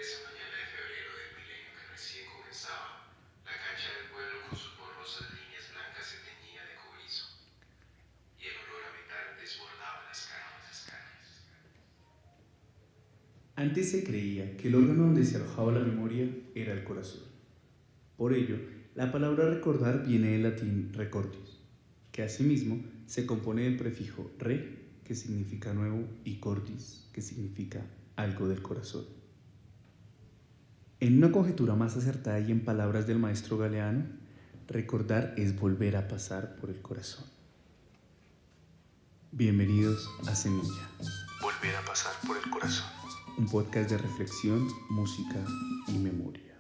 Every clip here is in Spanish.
Esa mañana de febrero del milenio que recién comenzaba, la cancha del pueblo con sus borrosas líneas blancas se teñía de cobrizo y el olor a metal desbordaba las calles. Antes se creía que el órgano donde se alojaba la memoria era el corazón. Por ello, la palabra recordar viene del latín recordius, que asimismo se compone del prefijo re, que significa nuevo, y cordis, que significa algo del corazón. En una conjetura más acertada y en palabras del maestro Galeano, recordar es volver a pasar por el corazón. Bienvenidos a Semilla. Volver a pasar por el corazón. Un podcast de reflexión, música y memoria.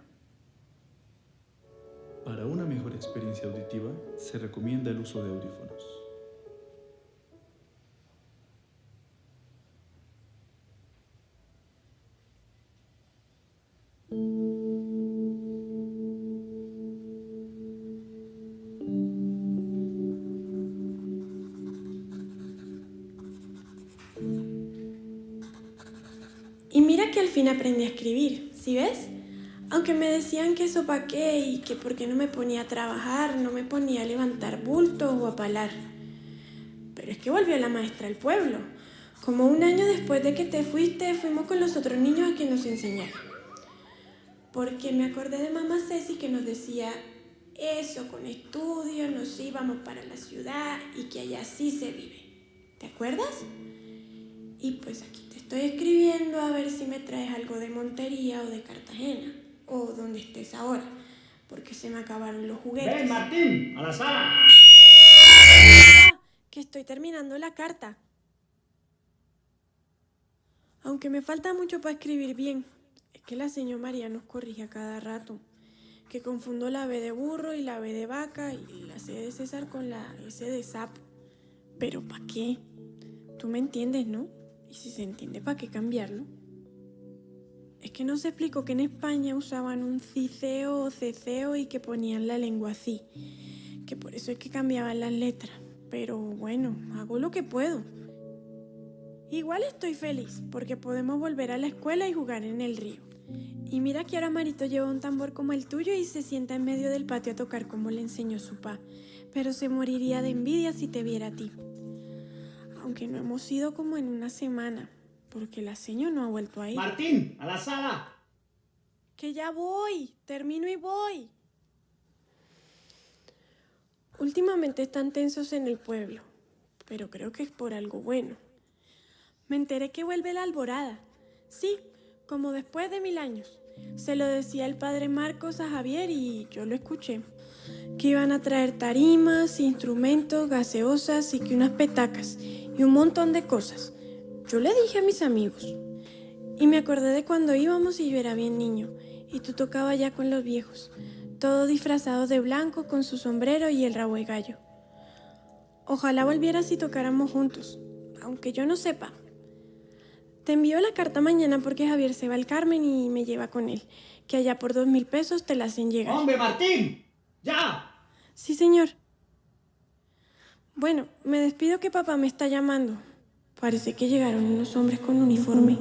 Para una mejor experiencia auditiva, se recomienda el uso de audífonos. Y mira que al fin aprendí a escribir, ¿sí ves? Aunque me decían que eso pa' qué y que por qué no me ponía a trabajar, no me ponía a levantar bultos o a palar. Pero es que volvió la maestra al pueblo. Como un año después de que te fuiste, fuimos con los otros niños a que nos enseñara. Porque me acordé de mamá Ceci que nos decía, eso con estudios nos íbamos para la ciudad y que allá sí se vive. ¿Te acuerdas? Y pues aquí te estoy escribiendo a ver si me traes algo de Montería o de Cartagena, o donde estés ahora, porque se me acabaron los juguetes. ¡Ven, Martín! ¡A la sala! Que estoy terminando la carta. Aunque me falta mucho para escribir bien, es que la señora María nos corrige a cada rato, que confundo la B de burro y la B de vaca y la C de César con la S de sapo. ¿Pero para qué? Tú me entiendes, ¿no? Y si se entiende, ¿para qué cambiarlo? Es que no se explicó que en España usaban un ciceo o ceceo y que ponían la lengua así, que por eso es que cambiaban las letras. Pero bueno, hago lo que puedo. Igual estoy feliz porque podemos volver a la escuela y jugar en el río. Y mira que ahora Marito lleva un tambor como el tuyo y se sienta en medio del patio a tocar como le enseñó su pa. Pero se moriría de envidia si te viera a ti. Aunque no hemos ido como en una semana, porque la seño no ha vuelto a ir. ¡Martín! ¡A la sala! Que ya voy, termino y voy. Últimamente están tensos en el pueblo, pero creo que es por algo bueno. Me enteré que vuelve la alborada. Sí, como después de 1000 años. Se lo decía el padre Marcos a Javier y yo lo escuché. Que iban a traer tarimas, instrumentos, gaseosas y que unas petacas y un montón de cosas. Yo le dije a mis amigos. Y me acordé de cuando íbamos y yo era bien niño y tú tocabas ya con los viejos, todos disfrazados de blanco con su sombrero y el rabo de gallo. Ojalá volvieras y tocáramos juntos, aunque yo no sepa. Te envío la carta mañana porque Javier se va al Carmen y me lleva con él, que allá por 2000 pesos te la hacen llegar. ¡Hombre, Martín! ¡Ya! Sí, señor. Bueno, me despido que papá me está llamando. Parece que llegaron unos hombres con uniforme.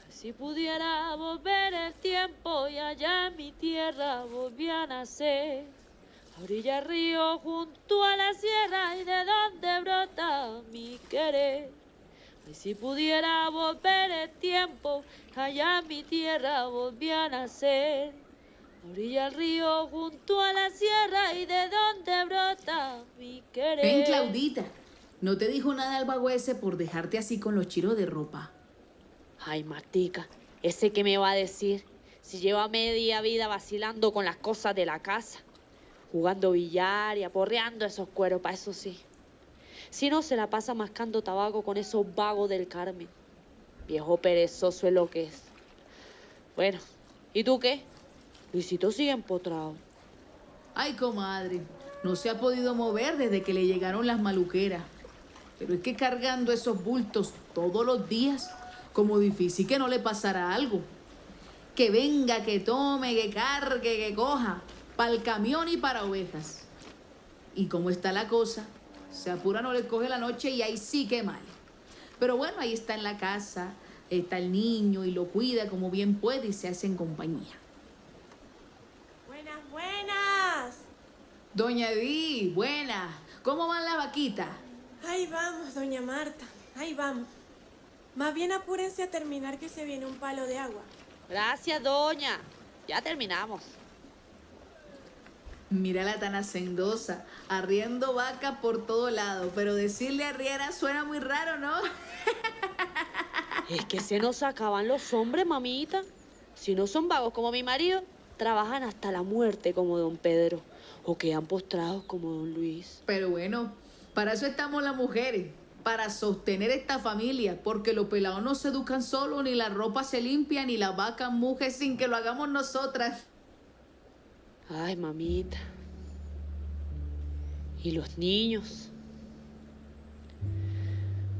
Si pudiera volver el tiempo y allá en mi tierra volví a nacer, a orilla del río junto a la sierra y de donde brota mi querer. Y si pudiera volver el tiempo, allá en mi tierra volví a nacer, a orilla del río junto a la sierra y de donde brota mi querer. Ven, Claudita, ¿no te dijo nada el vago ese por dejarte así con los chiros de ropa? Ay, Martica, ¿ese qué me va a decir? Si lleva media vida vacilando con las cosas de la casa, jugando billar y aporreando esos cueros, para eso sí. Si no, se la pasa mascando tabaco con esos vagos del Carmen. Viejo perezoso es lo que es. Bueno, ¿y tú qué? Luisito sigue empotrado. Ay, comadre, no se ha podido mover desde que le llegaron las maluqueras. Pero es que cargando esos bultos todos los días, como difícil que no le pasara algo. Que venga, que tome, que cargue, que coja, para el camión y para ovejas. Y como está la cosa, se apura, no le coge la noche y ahí sí que mal. Pero bueno, ahí está en la casa, está el niño y lo cuida como bien puede y se hace en compañía. Buenas, buenas. Doña Edith, buena. ¿Cómo van las vaquitas? Ahí vamos, doña Marta, ahí vamos. Más bien apúrense a terminar que se viene un palo de agua. Gracias, doña. Ya terminamos. Mírala tan hacendosa, arriendo vacas por todo lado, pero decirle arriera suena muy raro, ¿no? Es que se nos acaban los hombres, mamita. Si no son vagos como mi marido, trabajan hasta la muerte como don Pedro. O quedan postrados como don Luis. Pero bueno, para eso estamos las mujeres, para sostener esta familia, porque los pelados no se educan solos, ni la ropa se limpia, ni las vacas mujen sin que lo hagamos nosotras. Ay, mamita. ¿Y los niños?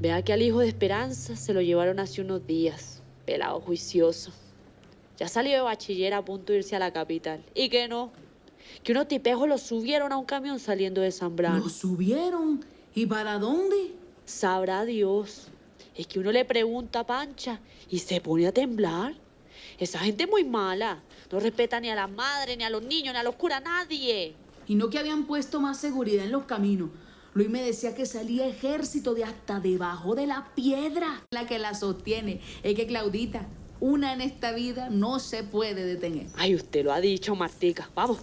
Vea que al hijo de Esperanza se lo llevaron hace unos días, pelado juicioso. Ya salió de bachiller a punto de irse a la capital. Y que no, que unos tipejos lo subieron a un camión saliendo de Zambrano. ¿Lo subieron? ¿Y para dónde? Sabrá Dios. Es que uno le pregunta a Pancha y se pone a temblar. Esa gente es muy mala. No respeta ni a la madre, ni a los niños, ni a los curas, a nadie. Y no que habían puesto más seguridad en los caminos. Luis me decía que salía ejército de hasta debajo de la piedra. La que la sostiene es que Claudita, una en esta vida no se puede detener. Ay, usted lo ha dicho, Martica. Vamos.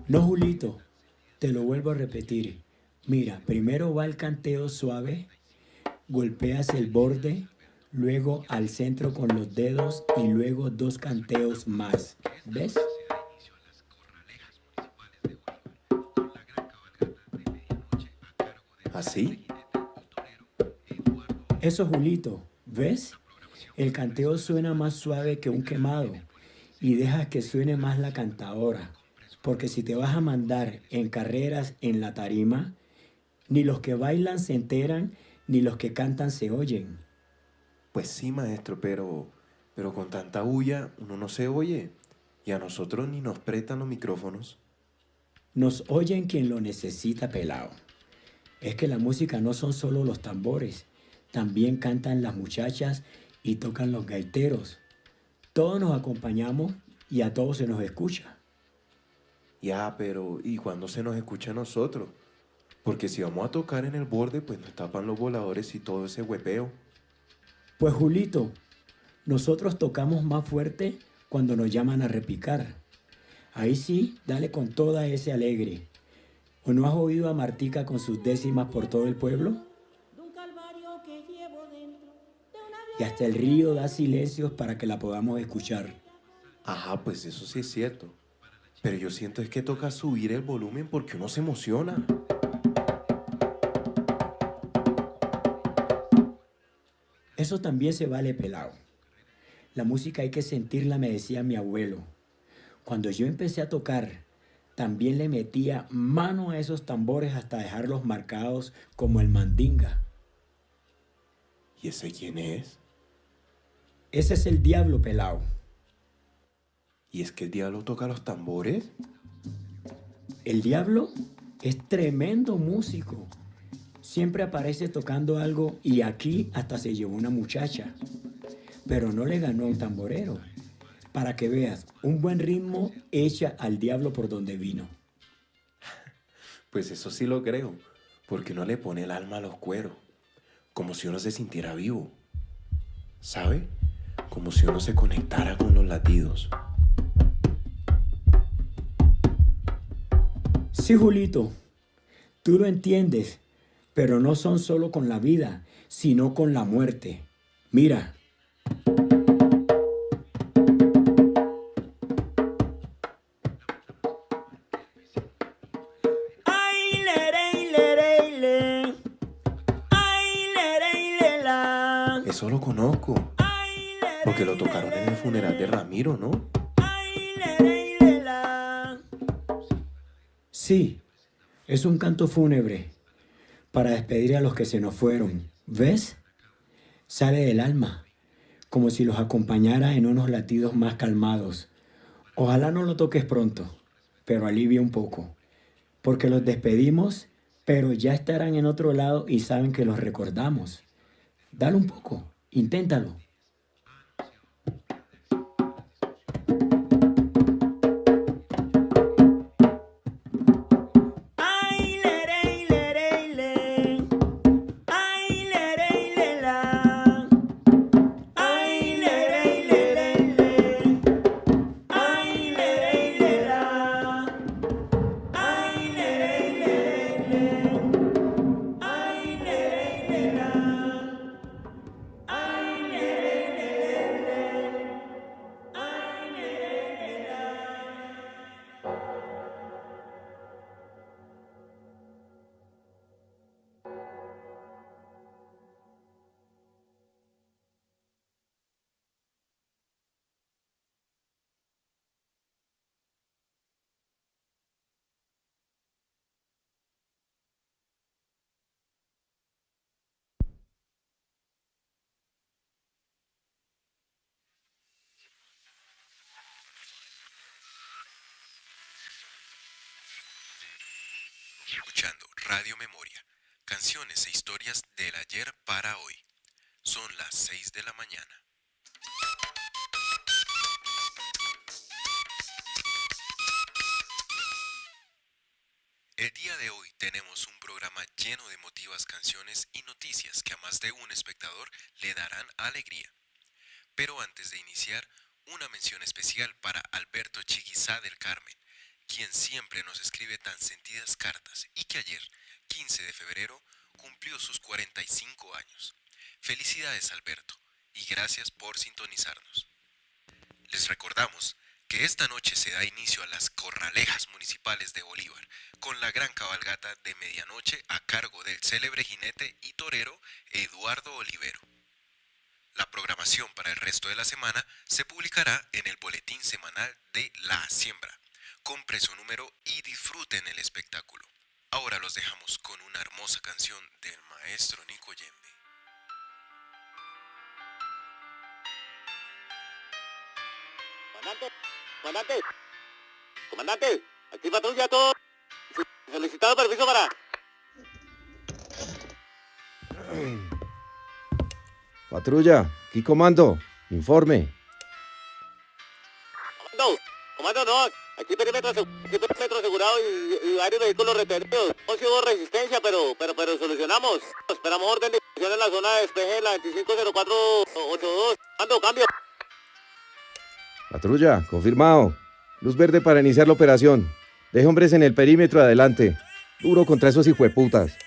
No, Julito, te lo vuelvo a repetir. Mira, primero va el canteo suave, golpeas el borde, luego al centro con los dedos y luego 2 canteos más. ¿Ves? ¿Así? Eso, Julito, ¿ves? El canteo suena más suave que un quemado y dejas que suene más la cantadora. Porque si te vas a mandar en carreras en la tarima, ni los que bailan se enteran, ni los que cantan se oyen. Pues sí, maestro, pero con tanta bulla uno no se oye. Y a nosotros ni nos prestan los micrófonos. Nos oyen quien lo necesita, pelao. Es que la música no son solo los tambores, también cantan las muchachas y tocan los gaiteros. Todos nos acompañamos y a todos se nos escucha. Ya, pero ¿y cuándo se nos escucha a nosotros? Porque si vamos a tocar en el borde, pues nos tapan los voladores y todo ese huepeo. Pues Julito, nosotros tocamos más fuerte cuando nos llaman a repicar. Ahí sí, dale con toda ese alegre. ¿O no has oído a Martica con sus décimas por todo el pueblo? Y hasta el río da silencios para que la podamos escuchar. Ajá, pues eso sí es cierto. Pero yo siento es que toca subir el volumen porque uno se emociona. Eso también se vale, pelao. La música hay que sentirla, me decía mi abuelo. Cuando yo empecé a tocar, también le metía mano a esos tambores hasta dejarlos marcados como el mandinga. ¿Y ese quién es? Ese es el diablo, pelao. ¿Y es que el diablo toca los tambores? El diablo es tremendo músico. Siempre aparece tocando algo y aquí hasta se llevó una muchacha. pero no le ganó a un tamborero. Para que veas, un buen ritmo echa al diablo por donde vino. Pues eso sí lo creo, porque uno le pone el alma a los cueros, como si uno se sintiera vivo, ¿sabe? Como si uno se conectara con los latidos. Sí, Julito, tú lo entiendes, pero no son solo con la vida, sino con la muerte. Mira. Ay, lerey, lerey, le. Ay, lerey, lela. Eso lo conozco, Ay, lerey, porque lo tocaron en el funeral de Ramiro, ¿no? ay, lerey, lela. Sí, es un canto fúnebre para despedir a los que se nos fueron. ¿Ves? Sale del alma, como si los acompañara en unos latidos más calmados. Ojalá no lo toques pronto, pero alivia un poco, porque los despedimos, pero ya estarán en otro lado y saben que los recordamos. Dale un poco, inténtalo. Ay, lerey, lerey, le. Ay, lerey, lela. Ay, lerey, lerey, le. Ay, lerey, lela. Ay, lerey, lerey, le. Ay, lerey, lela. Ay, lerey, lerey, le. Ay, lerey, lela. Escuchando Radio Memoria, canciones e historias del ayer para hoy. Son las 6 de la mañana. El día de hoy tenemos un programa lleno de emotivas canciones y noticias que a más de un espectador le darán alegría. Pero antes de iniciar, una mención especial para Alberto Chiquizá del Carmen, quien siempre nos escribe tan sentidas cartas y que ayer, 15 de febrero, cumplió sus 45 años. Felicidades, Alberto, y gracias por sintonizarnos. Les recordamos que esta noche se da inicio a las Corralejas Municipales de Bolívar, con la gran cabalgata de medianoche a cargo del célebre jinete y torero Eduardo Olivero. La programación para el resto de la semana se publicará en el boletín semanal de La Siembra. Compre su número y disfruten el espectáculo. Ahora los dejamos con una hermosa canción del maestro Nico Yembe. Comandante, comandante, aquí patrulla todo. Solicitado permiso para... Patrulla, aquí comando, informe. Comando, no, aquí perímetro asegurado y varios vehículos retenidos. No hubo resistencia, pero solucionamos. Esperamos orden de ejecución en la zona de despeje de la 250482. Cambio. Patrulla, confirmado. Luz verde para iniciar la operación. Deje hombres en el perímetro adelante. Duro contra esos hijueputas.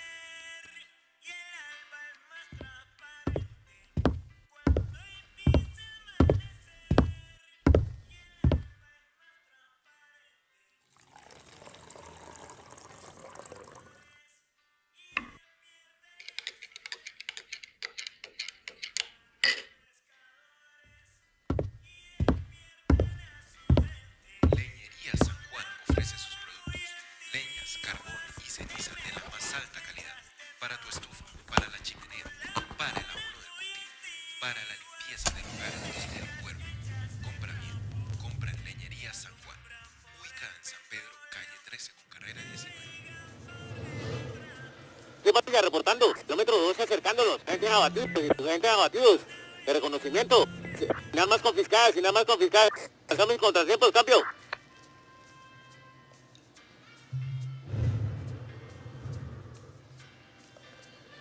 Leñería San Juan ofrece sus productos, leñas, carbón y ceniza de la más alta calidad, para tu estufa, para la chimenea, para el abono del cultivo, para la limpieza del hogar y del cuerpo. Compra bien, compra en Leñería San Juan, ubicada en San Pedro, calle 13 con carrera 19. ¿Qué patrulla reportando? Kilómetro 12 acercándonos. Agentes abatidos de reconocimiento. Sin armas confiscadas, sin armas confiscadas. Hacemos mis contratiempos, cambio.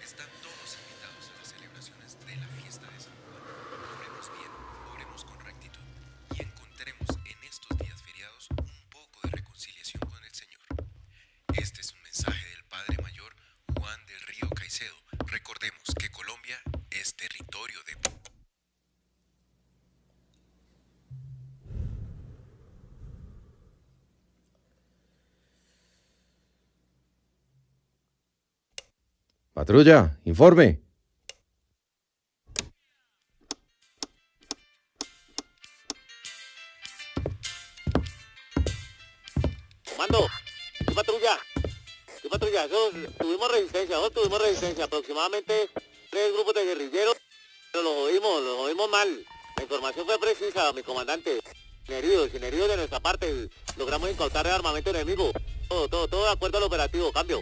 Están todos invitados a las celebraciones de la fiesta de San Juan. Obremos bien, obremos con rectitud y encontremos en estos días feriados un poco de reconciliación con el Señor. Este es un mensaje del Padre Mayor Juan del Río Caicedo. Recordemos que Colombia es territorio de... Patrulla, informe. Comando, ¿qué patrulla? ¿Qué patrulla? Tuvimos resistencia, aproximadamente 3 grupos de guerrilleros, pero los oímos mal. La información fue precisa, mi comandante. Sin heridos de nuestra parte, logramos incautar el armamento enemigo. Todo de acuerdo al operativo, cambio.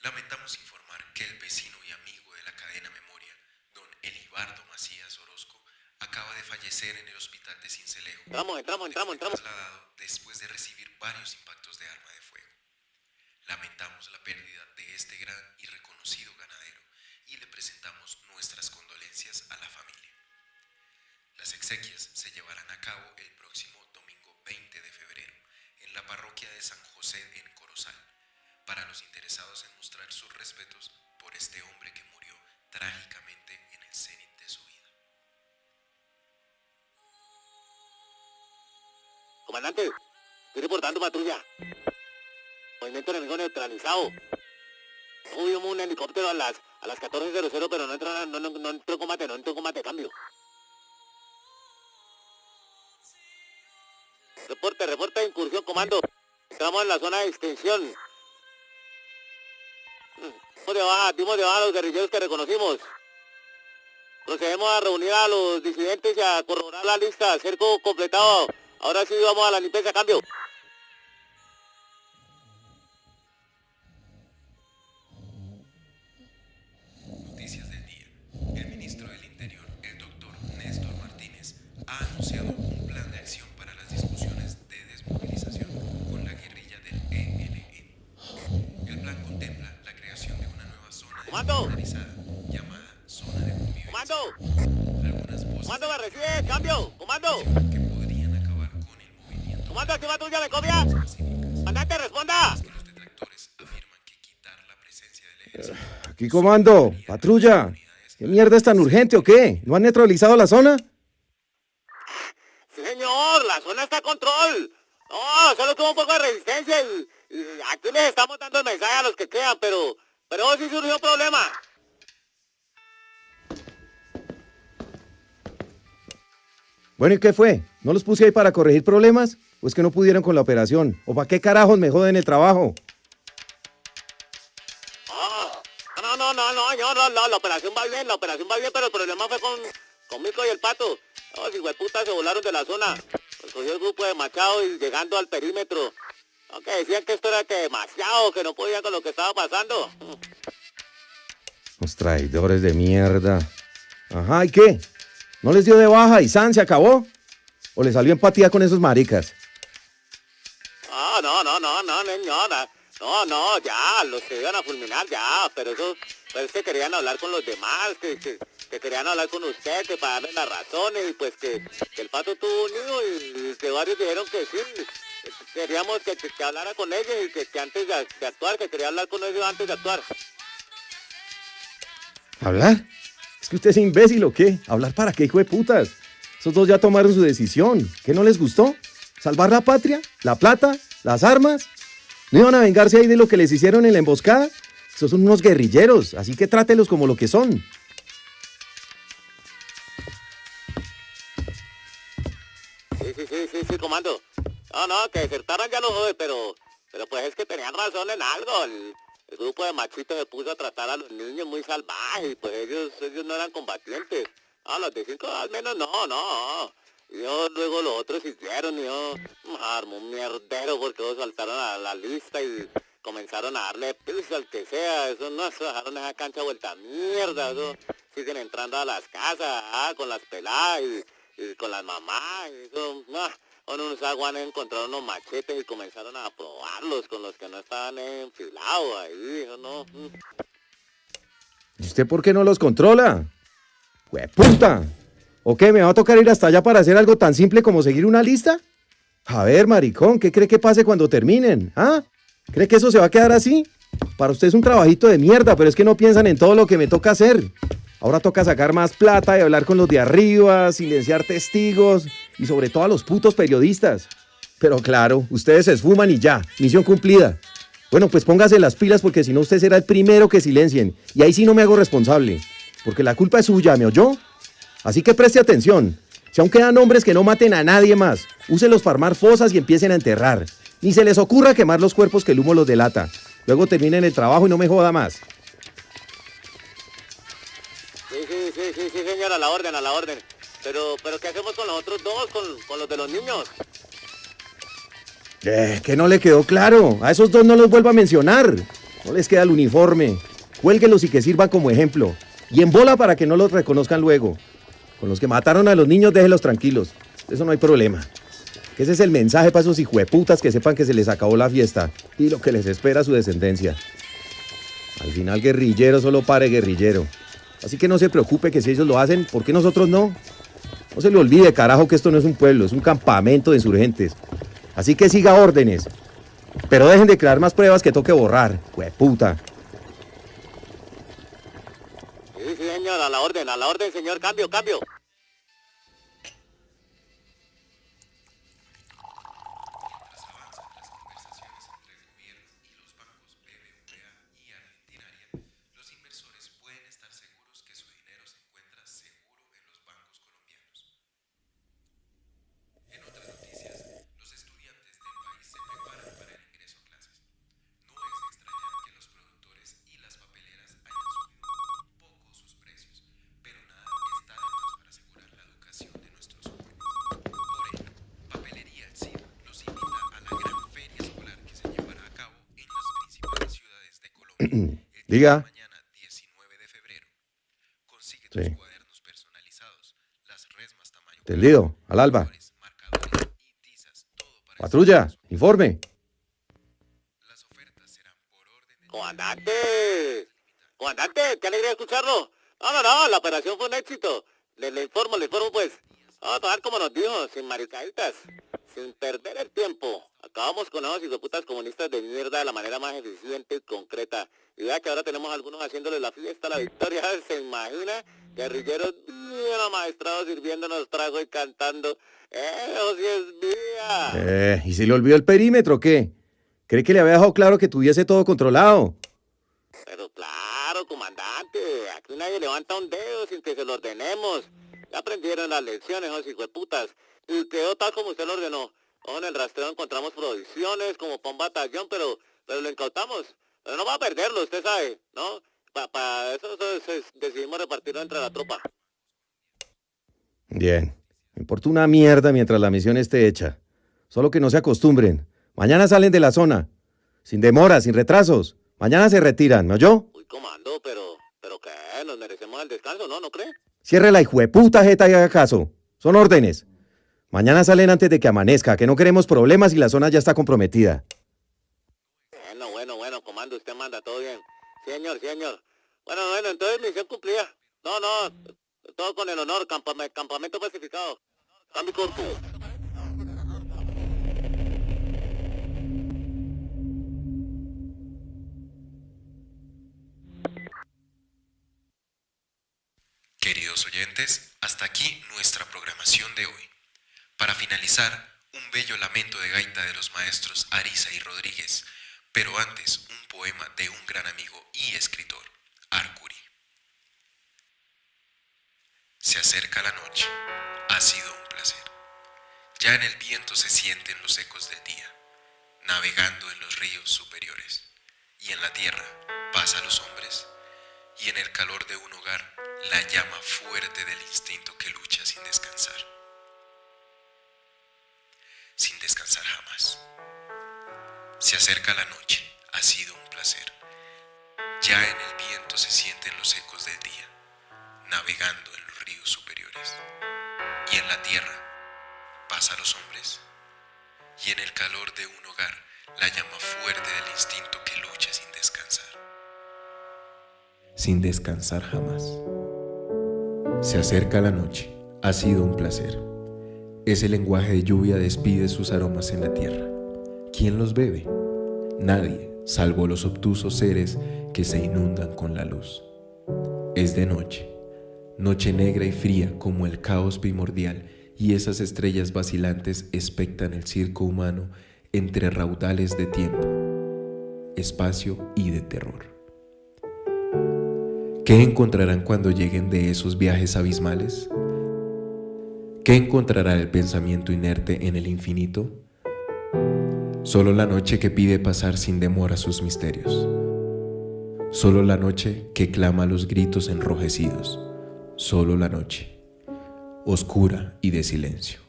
Lamentamos informar que el vecino y amigo de la cadena Memoria, don Elibardo Macías Orozco, acaba de fallecer en el hospital de Sincelejo. Entramos. Trasladado después de recibir varios impactos de arma de fuego. Lamentamos la pérdida de este gran y reconocido ganadero y le presentamos nuestras condolencias a la familia. Las exequias se llevarán a cabo el próximo domingo 20 de febrero en la parroquia de San José en Corozal, para los interesados en mostrar sus respetos por este hombre que murió trágicamente en el cenit de su vida. Comandante, estoy reportando patrulla. Movimiento enemigo neutralizado. Tuvimos un helicóptero a las 14:00, pero no entró en combate, cambio. Reporte de incursión, comando. Estamos en la zona de extensión. Dimos de baja a los guerrilleros que reconocimos. Procedemos a reunir a los disidentes y a corroborar la lista. Cerco completado. Ahora sí vamos a la limpieza, cambio. Noticias del día. El ministro del Interior, el doctor Néstor Martínez, ha anunciado un plan de acción para las discusiones de desmovilización con la guerrilla del ELN. El plan contempla la creación de una nueva zona desmilitarizada llamada Zona de Convivencia. ¡Comando! Algunas voces ¡Comando, me recibe! ¡Cambio! ¡Comando! que podrían acabar con el movimiento. ¡Comando, aquí patrulla de copia! ¡Comandante, responda! Los detractores afirman que quitar la presencia del ejército. Aquí comando, patrulla. ¿Qué mierda es tan urgente o qué? ¿No han neutralizado la zona? Sí, señor, la zona está a control. No, solo tuvo un poco de resistencia y aquí les estamos dando el mensaje a los que quedan, pero sí surgió un problema. Bueno, ¿y qué fue? ¿No los puse ahí para corregir problemas? ¿O es que no pudieron con la operación? ¿O para qué carajos me joden el trabajo? No, la operación va bien, pero el problema fue con Mico y el Pato. Los hijueputas se volaron de la zona. Pues cogió el grupo de Machado y llegando al perímetro. Aunque decían que esto era que demasiado, que no podían con lo que estaba pasando. Los traidores de mierda. Ajá, ¿y qué? ¿No les dio de baja y San se acabó? ¿O le salió empatía con esos maricas? No, señora. No, ya, los que iban a fulminar, ya, pero es que querían hablar con los demás, que querían hablar con usted, que para darle las razones, y pues que el Pato tuvo un hijo y que varios dijeron que sí, queríamos que hablara con ellos y que antes de actuar, que quería hablar con ellos antes de actuar. ¿Hablar? ¿Es que usted es imbécil o qué? ¿Hablar para qué, hijo de putas? Esos dos ya tomaron su decisión. ¿Qué no les gustó? ¿Salvar la patria? ¿La plata? ¿Las armas? ¿No iban a vengarse ahí de lo que les hicieron en la emboscada? Esos son unos guerrilleros, así que trátelos como lo que son. Sí, comando. No, que desertaran ya los jóvenes, pero pues es que tenían razón en algo. El grupo de machitos se puso a tratar a los niños muy salvajes, pues ellos no eran combatientes. Los de 5 al menos no. Luego los otros hicieron, armó un mierdero porque ellos saltaron a la lista y comenzaron a darle piso al que sea, eso no, eso dejaron esa cancha vuelta a mierda, eso siguen entrando a las casas, con las peladas y con las mamás, y eso, unos aguanes encontraron unos machetes y comenzaron a probarlos con los que no estaban enfilados ahí, eso no. ¿Y usted por qué no los controla? ¡Hueputa! ¿O qué? ¿Me va a tocar ir hasta allá para hacer algo tan simple como seguir una lista? A ver, maricón, ¿qué cree que pase cuando terminen? ¿Ah? ¿Cree que eso se va a quedar así? Para usted es un trabajito de mierda, pero es que no piensan en todo lo que me toca hacer. Ahora toca sacar más plata y hablar con los de arriba, silenciar testigos y sobre todo a los putos periodistas. Pero claro, ustedes se esfuman y ya, misión cumplida. Bueno, pues póngase las pilas porque si no usted será el primero que silencien. Y ahí sí no me hago responsable, porque la culpa es suya, ¿me oyó? Así que preste atención. Si aún quedan hombres que no maten a nadie más, úselos para armar fosas y empiecen a enterrar. Ni se les ocurra quemar los cuerpos que el humo los delata. Luego terminen el trabajo y no me joda más. Sí, señora, a la orden. Pero ¿qué hacemos con los otros dos, con los de los niños? Que no le quedó claro. A esos dos no los vuelvo a mencionar. No les queda el uniforme. Cuélguelos y que sirvan como ejemplo. Y en bola para que no los reconozcan luego. Con los que mataron a los niños, déjenlos tranquilos. Eso no hay problema. Que ese es el mensaje para esos hijueputas que sepan que se les acabó la fiesta y lo que les espera a su descendencia. Al final, guerrillero solo pare guerrillero. Así que no se preocupe que si ellos lo hacen, ¿por qué nosotros no? No se le olvide, carajo, que esto no es un pueblo, es un campamento de insurgentes. Así que siga órdenes. Pero dejen de crear más pruebas que toque borrar, hueputa. Sí, señor, a la orden, señor, cambio. Los inversores pueden estar seguros que su dinero se encuentra seguro en los bancos colombianos. En otras noticias, los estudiantes del país se preparan para el ingreso a clases. No es de extrañar que los productores y las papeleras hayan subido un poco sus precios, pero nada está de más para asegurar la educación de nuestros jóvenes. Por ello, Papelería El Cid los invita a la gran feria escolar que se llevará a cabo en las principales ciudades de Colombia. Diga. Mañana, 19 de febrero. Consigue Sí. tus cuadernos personalizados, las resmas tamaño Entendido. Al alba. marcadores y tizas, todo para Patrulla, informe. Las ofertas serán por orden de... Comandante, qué alegría escucharlo. No, la operación fue un éxito. Le informo pues. Vamos a trabajar como nos dijo, sin maricaditas, sin perder el tiempo. Acabamos con esos hijueputas comunistas de mierda de la manera más eficiente y concreta. Y vea que ahora tenemos algunos haciéndole la fiesta a la victoria. ¿Se imagina? Guerrilleros bien amaestrados sirviéndonos trago y cantando. ¡Eso sí es vía! ¿Y si le olvidó el perímetro o qué? ¿Cree que le había dejado claro que tuviese todo controlado? Pero claro, comandante, aquí nadie levanta un dedo sin que se lo ordenemos. Ya aprendieron las lecciones, esos hijueputas. Y quedó tal como usted lo ordenó. En el rastreo encontramos provisiones como para un batallón, pero lo incautamos. Pero no va a perderlo, usted sabe, ¿no? Para eso decidimos repartirlo entre la tropa. Bien. Me importa una mierda mientras la misión esté hecha. Solo que no se acostumbren. Mañana salen de la zona. Sin demora, sin retrasos. Mañana se retiran, ¿me oyó? Uy, comando, pero ¿qué? Nos merecemos el descanso, ¿no cree? Cierre la hijueputa jeta y haga caso. Son órdenes. Mañana salen antes de que amanezca, que no queremos problemas y la zona ya está comprometida. Bueno, comando, usted manda, todo bien. Señor. Bueno, entonces misión cumplida. No, todo con el honor, campamento pacificado. Cambio corto. Queridos oyentes, hasta aquí nuestra programación de hoy. Para finalizar, un bello lamento de gaita de los maestros Ariza y Rodríguez, pero antes un poema de un gran amigo y escritor, Arcuri. Se acerca la noche, ha sido un placer. Ya en el viento se sienten los ecos del día, navegando en los ríos superiores, y en la tierra paz a los hombres, y en el calor de un hogar la llama fuerte del instinto que lucha sin descansar jamás. Se acerca la noche, ha sido un placer. Ya en el viento se sienten los ecos del día, navegando en los ríos superiores. Y en la tierra paz a los hombres. Y en el calor de un hogar, la llama fuerte del instinto que lucha sin descansar. Sin descansar jamás. Se acerca la noche, ha sido un placer. Ese lenguaje de lluvia despide sus aromas en la tierra. ¿Quién los bebe? Nadie, salvo los obtusos seres que se inundan con la luz. Es de noche, noche negra y fría como el caos primordial, y esas estrellas vacilantes espectan el circo humano entre raudales de tiempo, espacio y de terror. ¿Qué encontrarán cuando lleguen de esos viajes abismales? ¿Qué encontrará el pensamiento inerte en el infinito? Solo la noche que pide pasar sin demora sus misterios. Solo la noche que clama los gritos enrojecidos. Solo la noche, oscura y de silencio.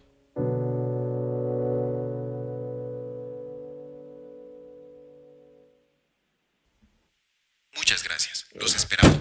Muchas gracias. Los esperamos.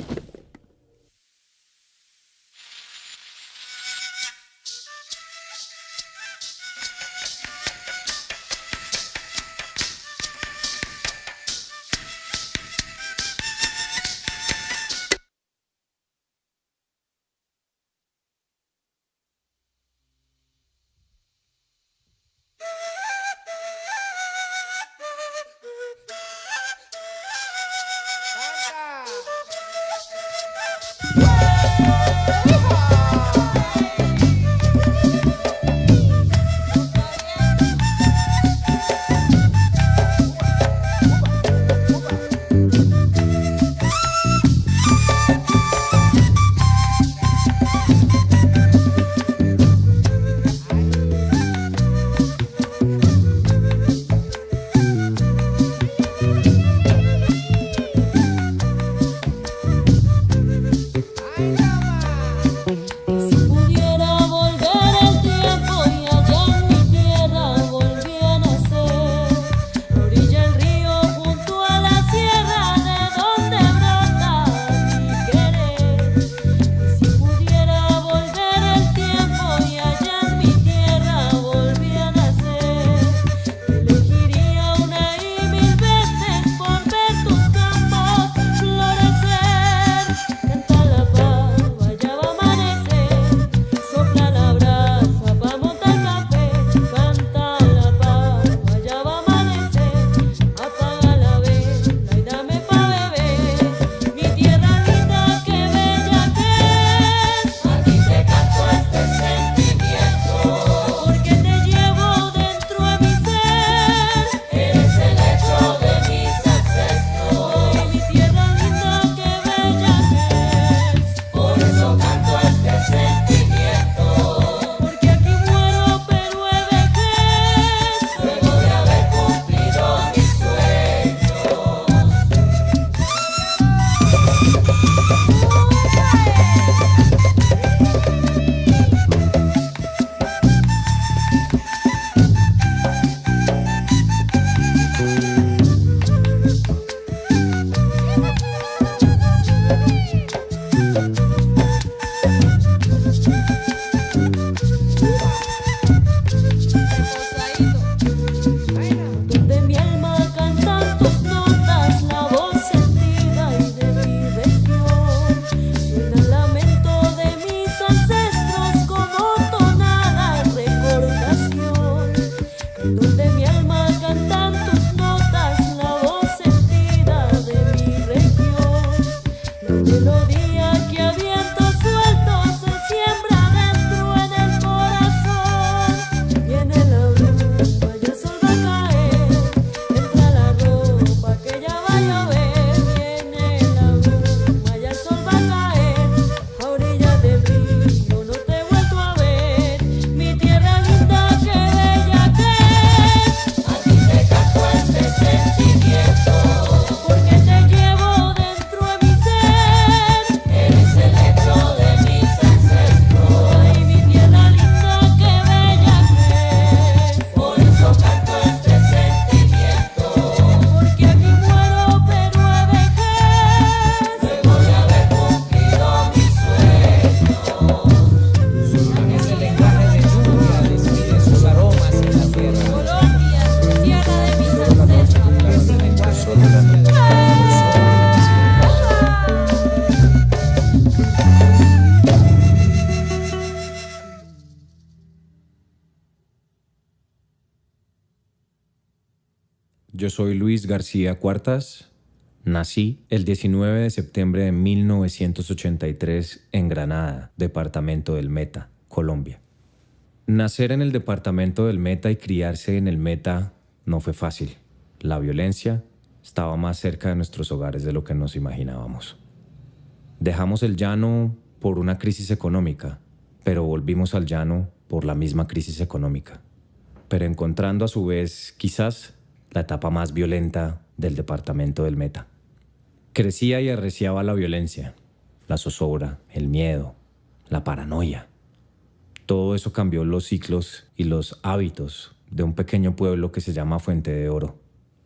Yo soy Luis García Cuartas. Nací el 19 de septiembre de 1983 en Granada, departamento del Meta, Colombia. Nacer en el departamento del Meta y criarse en el Meta no fue fácil. La violencia estaba más cerca de nuestros hogares de lo que nos imaginábamos. Dejamos el llano por una crisis económica, pero volvimos al llano por la misma crisis económica, pero encontrando a su vez quizás la etapa más violenta del departamento del Meta. Crecía y arreciaba la violencia, la zozobra, el miedo, la paranoia. Todo eso cambió los ciclos y los hábitos de un pequeño pueblo que se llama Fuente de Oro,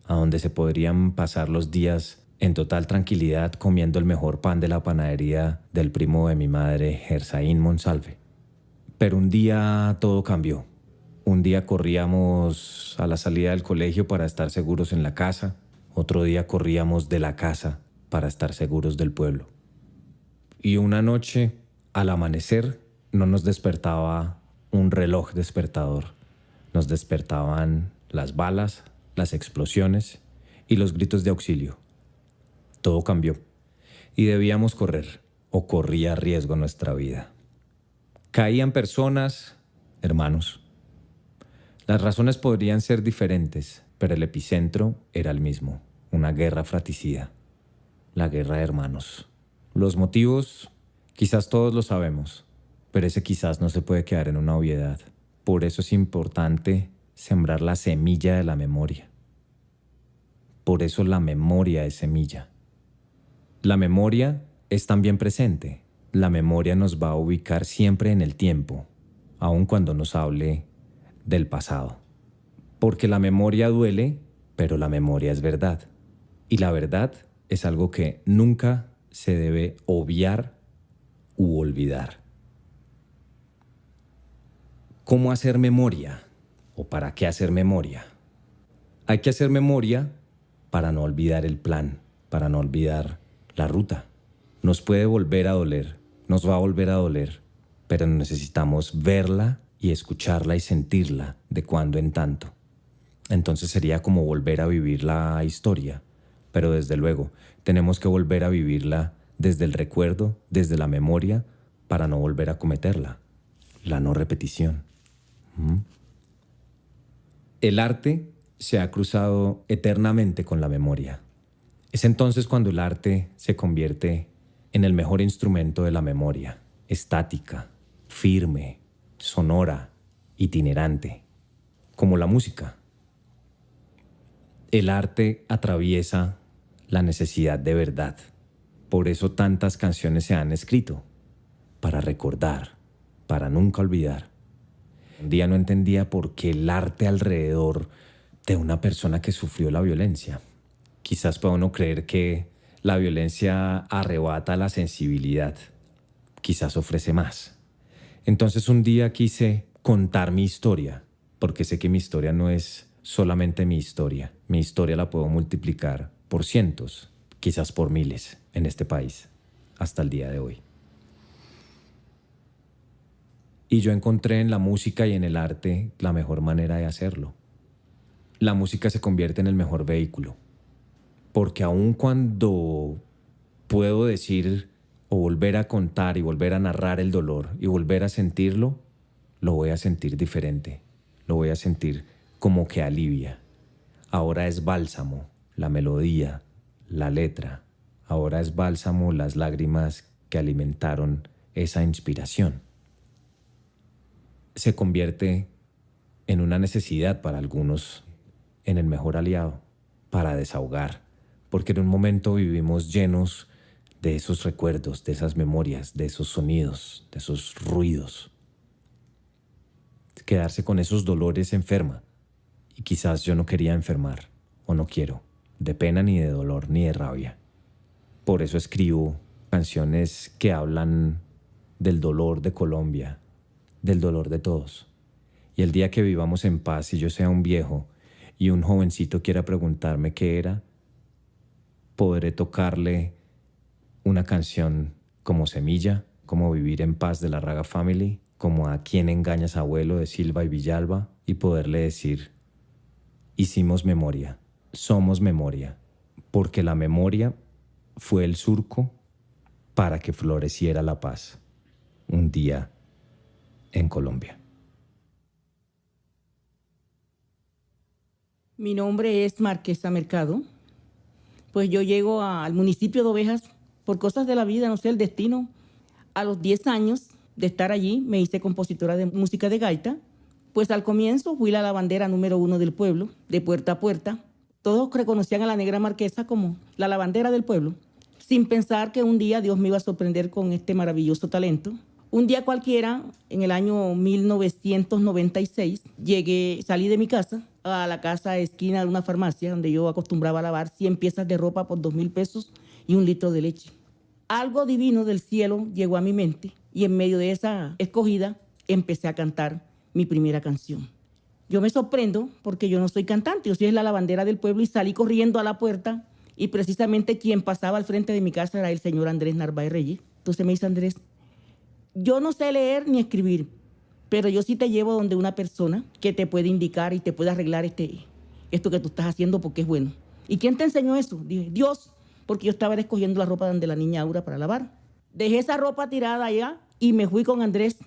a donde se podrían pasar los días en total tranquilidad comiendo el mejor pan de la panadería del primo de mi madre, Gersaín Monsalve. Pero un día todo cambió. Un día corríamos a la salida del colegio para estar seguros en la casa, otro día corríamos de la casa para estar seguros del pueblo. Y una noche, al amanecer, no nos despertaba un reloj despertador. Nos despertaban las balas, las explosiones y los gritos de auxilio. Todo cambió y debíamos correr, o corría riesgo nuestra vida. Caían personas, hermanos. Las razones podrían ser diferentes, pero el epicentro era el mismo, una guerra fratricida, la guerra de hermanos. Los motivos, quizás todos lo sabemos, pero ese quizás no se puede quedar en una obviedad. Por eso es importante sembrar la semilla de la memoria. Por eso la memoria es semilla. La memoria es también presente. La memoria nos va a ubicar siempre en el tiempo, aun cuando nos hable del pasado. Porque la memoria duele, pero la memoria es verdad. Y la verdad es algo que nunca se debe obviar u olvidar. ¿Cómo hacer memoria? ¿O para qué hacer memoria? Hay que hacer memoria para no olvidar el plan, para no olvidar la ruta. Nos puede volver a doler, nos va a volver a doler, pero necesitamos verla y escucharla y sentirla de cuando en tanto. Entonces sería como volver a vivir la historia, pero desde luego tenemos que volver a vivirla desde el recuerdo, desde la memoria, para no volver a cometerla. La no repetición. El arte se ha cruzado eternamente con la memoria. Es entonces cuando el arte se convierte en el mejor instrumento de la memoria, estática, firme, sonora, itinerante, como la música. El arte atraviesa la necesidad de verdad. Por eso tantas canciones se han escrito, para recordar, para nunca olvidar. Un día no entendía por qué el arte alrededor de una persona que sufrió la violencia. Quizás pueda uno creer que la violencia arrebata la sensibilidad. Quizás ofrece más. Entonces un día quise contar mi historia, porque sé que mi historia no es solamente mi historia. Mi historia la puedo multiplicar por cientos, quizás por miles en este país, hasta el día de hoy. Y yo encontré en la música y en el arte la mejor manera de hacerlo. La música se convierte en el mejor vehículo. Porque aun cuando puedo decir o volver a contar y volver a narrar el dolor y volver a sentirlo, lo voy a sentir diferente. Lo voy a sentir como que alivia. Ahora es bálsamo la melodía, la letra. Ahora es bálsamo las lágrimas que alimentaron esa inspiración. Se convierte en una necesidad para algunos, en el mejor aliado, para desahogar. Porque en un momento vivimos llenos de esos recuerdos, de esas memorias, de esos sonidos, de esos ruidos. Quedarse con esos dolores enferma. Y quizás yo no quería enfermar, o no quiero, de pena ni de dolor ni de rabia. Por eso escribo canciones que hablan del dolor de Colombia, del dolor de todos. Y el día que vivamos en paz y yo sea un viejo y un jovencito quiera preguntarme qué era, podré tocarle una canción como Semilla, como Vivir en Paz de la Raga Family, como A quién engañas abuelo de Silva y Villalba, y poderle decir: hicimos memoria, Somos memoria, porque la memoria fue el surco para que floreciera la paz un día en Colombia. Mi nombre es Marquesa Mercado. Pues yo llego al municipio de Ovejas por cosas de la vida, no sé, el destino. A los 10 años de estar allí me hice compositora de música de gaita. Pues al comienzo fui la lavandera número 1 del pueblo, de puerta a puerta. Todos reconocían a la negra Marquesa como la lavandera del pueblo, sin pensar que un día Dios me iba a sorprender con este maravilloso talento. Un día cualquiera, en el año 1996, salí de mi casa a la casa esquina de una farmacia donde yo acostumbraba a lavar 100 piezas de ropa por 2.000 pesos y 1 litro de leche. Algo divino del cielo llegó a mi mente y en medio de esa escogida empecé a cantar mi primera canción. Yo me sorprendo porque yo no soy cantante, yo soy la lavandera del pueblo y salí corriendo a la puerta y precisamente quien pasaba al frente de mi casa era el señor Andrés Narváez Reyes. Entonces me dice Andrés, yo no sé leer ni escribir, pero yo sí te llevo donde una persona que te puede indicar y te puede arreglar esto que tú estás haciendo porque es bueno. ¿Y quién te enseñó eso? Dije, Dios, porque yo estaba escogiendo la ropa de la niña Aura para lavar. Dejé esa ropa tirada allá y me fui con Andrés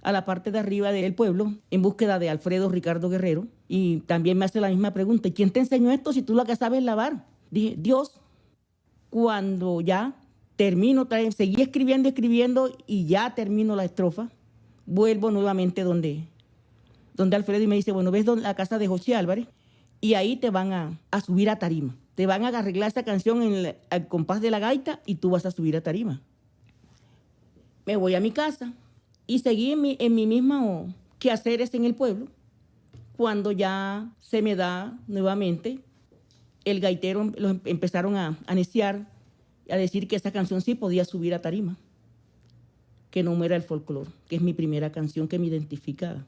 a la parte de arriba del pueblo en búsqueda de Alfredo Ricardo Guerrero y también me hace la misma pregunta, ¿y quién te enseñó esto si tú lo que sabes es lavar? Dije, Dios. Cuando ya termino, seguí escribiendo y ya termino la estrofa, vuelvo nuevamente donde Alfredo y me dice, bueno, ves la casa de José Álvarez y ahí te van a subir a tarima. Te van a arreglar esa canción al compás de la gaita y tú vas a subir a tarima. Me voy a mi casa y seguí en mi mismo quehaceres en el pueblo. Cuando ya se me da nuevamente, el gaitero empezaron a neciar, a decir que esa canción sí podía subir a tarima, que no era el folclore, que es mi primera canción que me identifica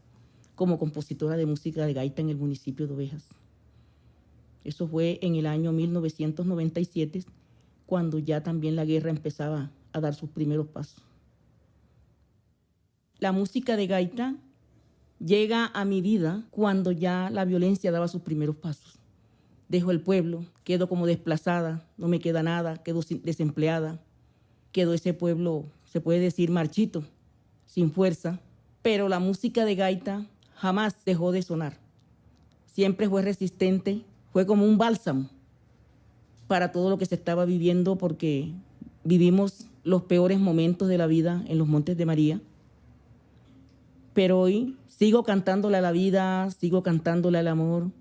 como compositora de música de gaita en el municipio de Ovejas. Eso fue en el año 1997, cuando ya también la guerra empezaba a dar sus primeros pasos. La música de gaita llega a mi vida cuando ya la violencia daba sus primeros pasos. Dejo el pueblo, quedo como desplazada, no me queda nada, quedo desempleada. Quedó ese pueblo, se puede decir, marchito, sin fuerza. Pero la música de gaita jamás dejó de sonar. Siempre fue resistente, fue como un bálsamo para todo lo que se estaba viviendo porque vivimos los peores momentos de la vida en los Montes de María. Pero hoy sigo cantándole a la vida, sigo cantándole al amor,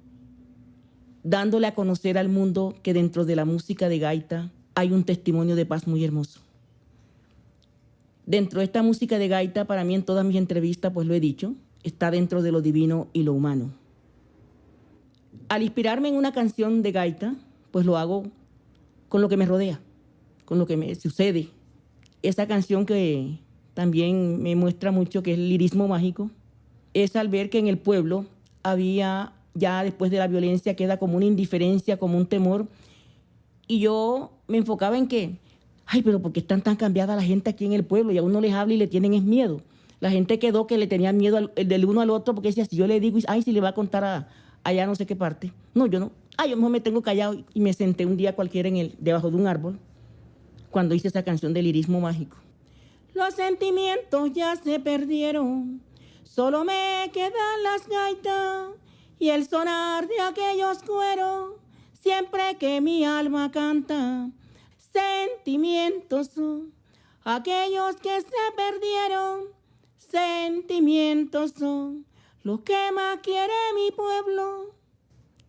dándole a conocer al mundo que dentro de la música de gaita hay un testimonio de paz muy hermoso. Dentro de esta música de gaita, para mí en todas mis entrevistas, pues lo he dicho, está dentro de lo divino y lo humano. Al inspirarme en una canción de gaita, pues lo hago con lo que me rodea, con lo que me sucede. Esa canción que también me muestra mucho que es el lirismo mágico, es al ver que en el pueblo había, ya después de la violencia, queda como una indiferencia, como un temor. Y yo me enfocaba en que, ay, pero ¿por qué están tan cambiada la gente aquí en el pueblo? Y a uno les habla y le tienen es miedo. La gente quedó que le tenían miedo del uno al otro porque decía, si yo le digo, ay, si le va a contar allá no sé qué parte. No, yo no. Ay, yo mejor me tengo callado y me senté un día cualquiera debajo de un árbol cuando hice esa canción del lirismo mágico. Los sentimientos ya se perdieron, solo me quedan las gaitas y el sonar de aquellos cueros, siempre que mi alma canta. Sentimientos son aquellos que se perdieron, sentimientos son los que más quiere mi pueblo.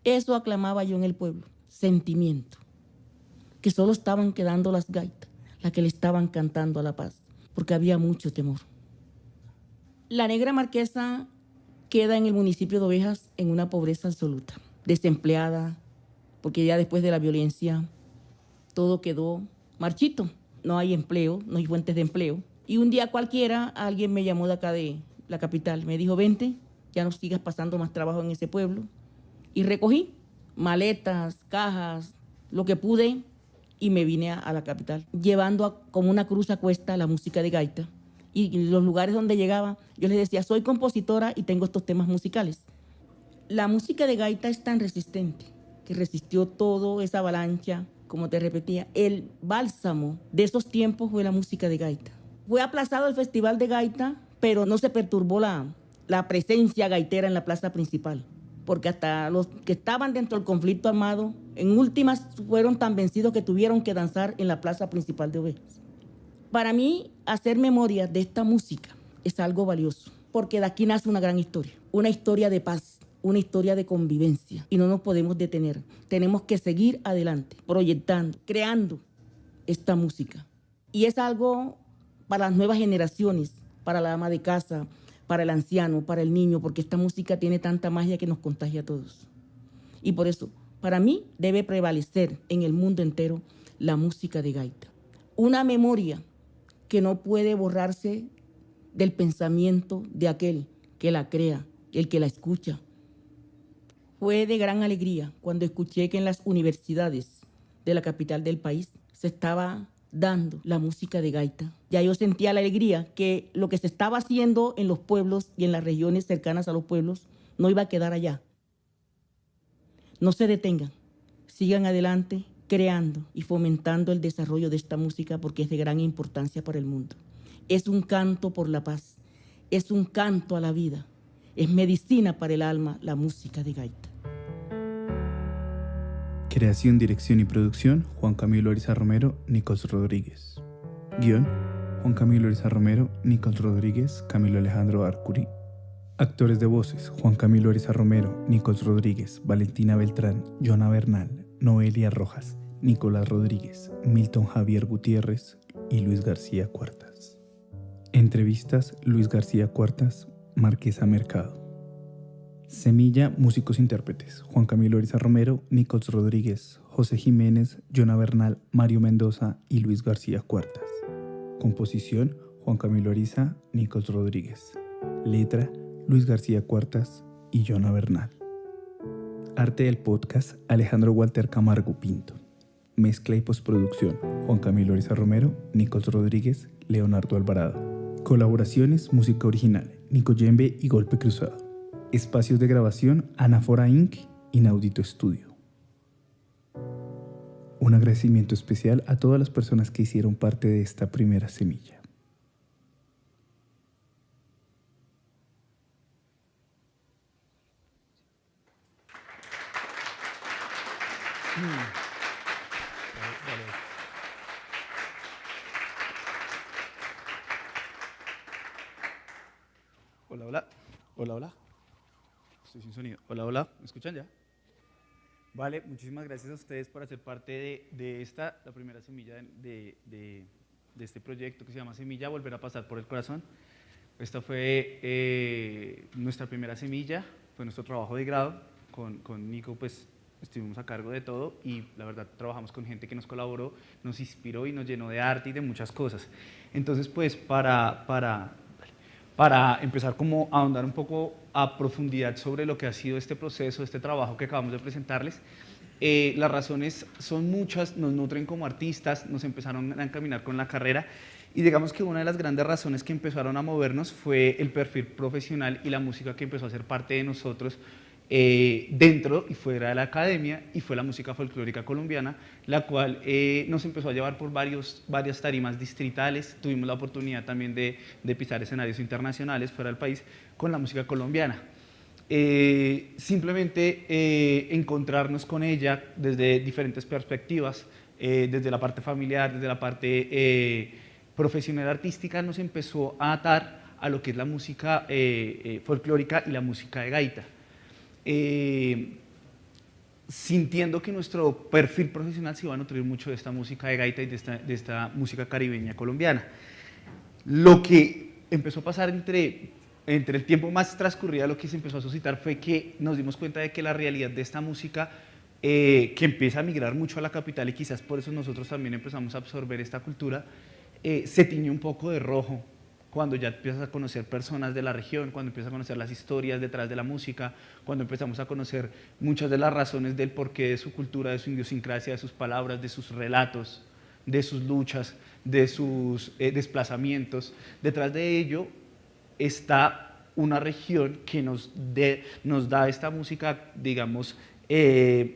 Eso aclamaba yo en el pueblo, sentimiento, que solo estaban quedando las gaitas, las que le estaban cantando a la paz, porque había mucho temor. La negra Marquesa queda en el municipio de Ovejas en una pobreza absoluta, desempleada, porque ya después de la violencia todo quedó marchito. No hay empleo, no hay fuentes de empleo. Y un día cualquiera alguien me llamó de acá de la capital. Me dijo, vente, ya no sigas pasando más trabajo en ese pueblo. Y recogí maletas, cajas, lo que pude y me vine a la capital, llevando como una cruz a cuesta la música de gaita. Y en los lugares donde llegaba, yo les decía, soy compositora y tengo estos temas musicales. La música de gaita es tan resistente que resistió toda esa avalancha, como te repetía, el bálsamo de esos tiempos fue la música de gaita. Fue aplazado el Festival de Gaita, pero no se perturbó la presencia gaitera en la plaza principal, porque hasta los que estaban dentro del conflicto armado, en últimas fueron tan vencidos que tuvieron que danzar en la plaza principal de Ovejas. Para mí, hacer memoria de esta música es algo valioso, porque de aquí nace una gran historia, una historia de paz, una historia de convivencia, y no nos podemos detener. Tenemos que seguir adelante, proyectando, creando esta música. Y es algo para las nuevas generaciones, para la ama de casa, para el anciano, para el niño, porque esta música tiene tanta magia que nos contagia a todos. Y por eso, para mí, debe prevalecer en el mundo entero la música de gaita. Una memoria que no puede borrarse del pensamiento de aquel que la crea, el que la escucha. Fue de gran alegría cuando escuché que en las universidades de la capital del país se estaba dando la música de gaita. Ya yo sentía la alegría que lo que se estaba haciendo en los pueblos y en las regiones cercanas a los pueblos no iba a quedar allá. No se detengan, sigan adelante creando y fomentando el desarrollo de esta música porque es de gran importancia para el mundo. Es un canto por la paz, es un canto a la vida, es medicina para el alma la música de gaita. Creación, dirección y producción, Juan Camilo Ariza Romero, Nicos Rodríguez. Guión, Juan Camilo Ariza Romero, Nicos Rodríguez, Camilo Alejandro Arcuri. Actores de voces, Juan Camilo Ariza Romero, Nicos Rodríguez, Valentina Beltrán, Joana Bernal, Noelia Rojas, Nicolás Rodríguez, Milton Javier Gutiérrez y Luis García Cuartas. Entrevistas, Luis García Cuartas, Marquesa Mercado. Semilla, músicos intérpretes, Juan Camilo Ariza Romero, Nicos Rodríguez, José Jiménez, Joana Bernal, Mario Mendoza y Luis García Cuartas. Composición, Juan Camilo Ariza, Nicos Rodríguez. Letra, Luis García Cuartas y Joana Bernal. Arte del podcast, Alejandro Walter Camargo Pinto. Mezcla y postproducción, Juan Camilo Ariza Romero, Nicos Rodríguez, Leonardo Alvarado. Colaboraciones, música original, Nico Yembe y Golpe Cruzado. Espacios de grabación, Anafora Inc. Inaudito Studio. Un agradecimiento especial a todas las personas que hicieron parte de esta primera semilla. Hola, hola. Hola, hola. Estoy sin sonido. Hola, hola. ¿Me escuchan ya? Vale, muchísimas gracias a ustedes por hacer parte de esta, la primera semilla de este proyecto que se llama Semilla, Volver a Pasar por el Corazón. Esta fue nuestra primera semilla, fue nuestro trabajo de grado. Con Nico, pues, estuvimos a cargo de todo y la verdad trabajamos con gente que nos colaboró, nos inspiró y nos llenó de arte y de muchas cosas. Entonces, pues, para empezar como a ahondar un poco a profundidad sobre lo que ha sido este proceso, este trabajo que acabamos de presentarles, las razones son muchas, nos nutren como artistas, nos empezaron a encaminar con la carrera y digamos que una de las grandes razones que empezaron a movernos fue el perfil profesional y la música que empezó a ser parte de nosotros dentro y fuera de la academia, y fue la música folclórica colombiana, la cual nos empezó a llevar por varias tarimas distritales. Tuvimos la oportunidad también de pisar escenarios internacionales fuera del país con la música colombiana. Simplemente encontrarnos con ella desde diferentes perspectivas, desde la parte familiar, desde la parte profesional artística, nos empezó a atar a lo que es la música folclórica y la música de gaita. Sintiendo que nuestro perfil profesional se iba a nutrir mucho de esta música de gaita y de esta música caribeña colombiana. Lo que empezó a pasar entre el tiempo más transcurrido, lo que se empezó a suscitar fue que nos dimos cuenta de que la realidad de esta música que empieza a migrar mucho a la capital, y quizás por eso nosotros también empezamos a absorber esta cultura, se tiñó un poco de rojo cuando ya empiezas a conocer personas de la región, cuando empiezas a conocer las historias detrás de la música, cuando empezamos a conocer muchas de las razones del porqué de su cultura, de su idiosincrasia, de sus palabras, de sus relatos, de sus luchas, de sus desplazamientos. Detrás de ello está una región que nos da esta música, digamos,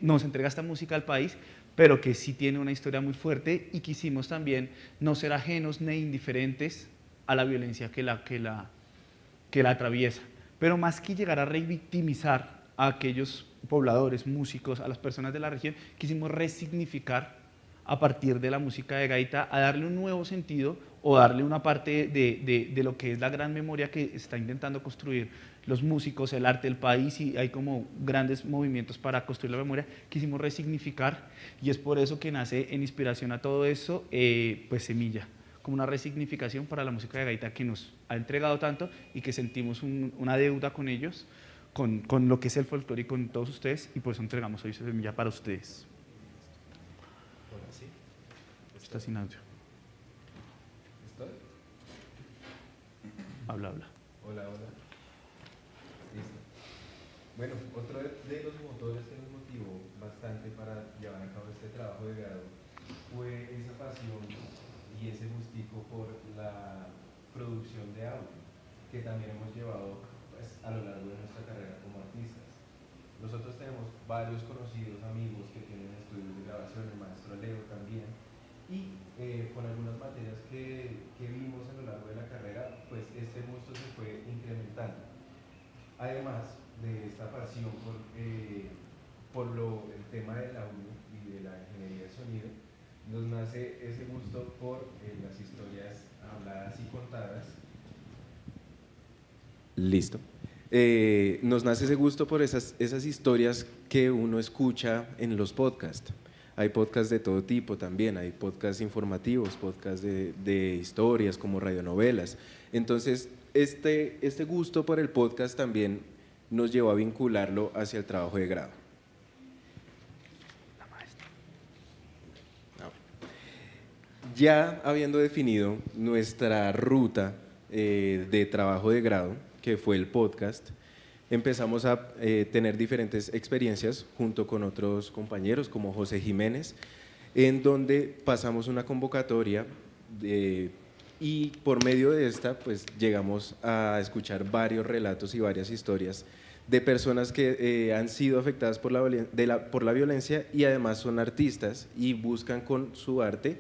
nos entrega esta música al país, pero que sí tiene una historia muy fuerte, y quisimos también no ser ajenos ni indiferentes a la violencia que la atraviesa. Pero más que llegar a revictimizar a aquellos pobladores, músicos, a las personas de la región, quisimos resignificar a partir de la música de gaita, a darle un nuevo sentido o darle una parte de lo que es la gran memoria que está intentando construir los músicos, el arte del país, y hay como grandes movimientos para construir la memoria. Quisimos resignificar, y es por eso que nace en inspiración a todo eso, pues Semilla, como una resignificación para la música de gaita que nos ha entregado tanto y que sentimos una deuda con ellos, con lo que es el folclore y con todos ustedes, y por eso entregamos hoy Semilla para ustedes. Ahora sí. Está sin audio. ¿Estoy? Habla. Hola. Listo. Bueno, otro de los motores que nos motivó bastante para llevar a cabo este trabajo de grado fue esa pasión y ese gustico por la producción de audio, que también hemos llevado pues, a lo largo de nuestra carrera como artistas. Nosotros tenemos varios conocidos amigos que tienen estudios de grabación, el maestro Leo también, y con algunas materias que vimos a lo largo de la carrera, pues este gusto se fue incrementando. Además de esta pasión por el tema del audio y de la ingeniería de sonido, nos nace ese gusto por las historias habladas y contadas. Listo. Nos nace ese gusto por esas historias que uno escucha en los podcasts. Hay podcasts de todo tipo también, hay podcasts informativos, podcasts de historias como radionovelas. Entonces, este gusto por el podcast también nos llevó a vincularlo hacia el trabajo de grado. Ya habiendo definido nuestra ruta de trabajo de grado, que fue el podcast, empezamos a tener diferentes experiencias junto con otros compañeros como José Jiménez, en donde pasamos una convocatoria y por medio de esta pues llegamos a escuchar varios relatos y varias historias de personas que han sido afectadas por la violencia y además son artistas y buscan con su arte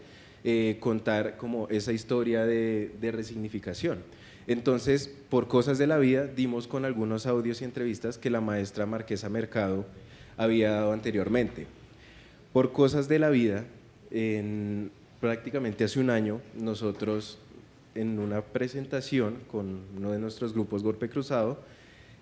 contar como esa historia de resignificación. Entonces, por cosas de la vida, dimos con algunos audios y entrevistas que la maestra Marquesa Mercado había dado anteriormente. Por cosas de la vida, prácticamente hace un año, nosotros en una presentación con uno de nuestros grupos Golpe Cruzado,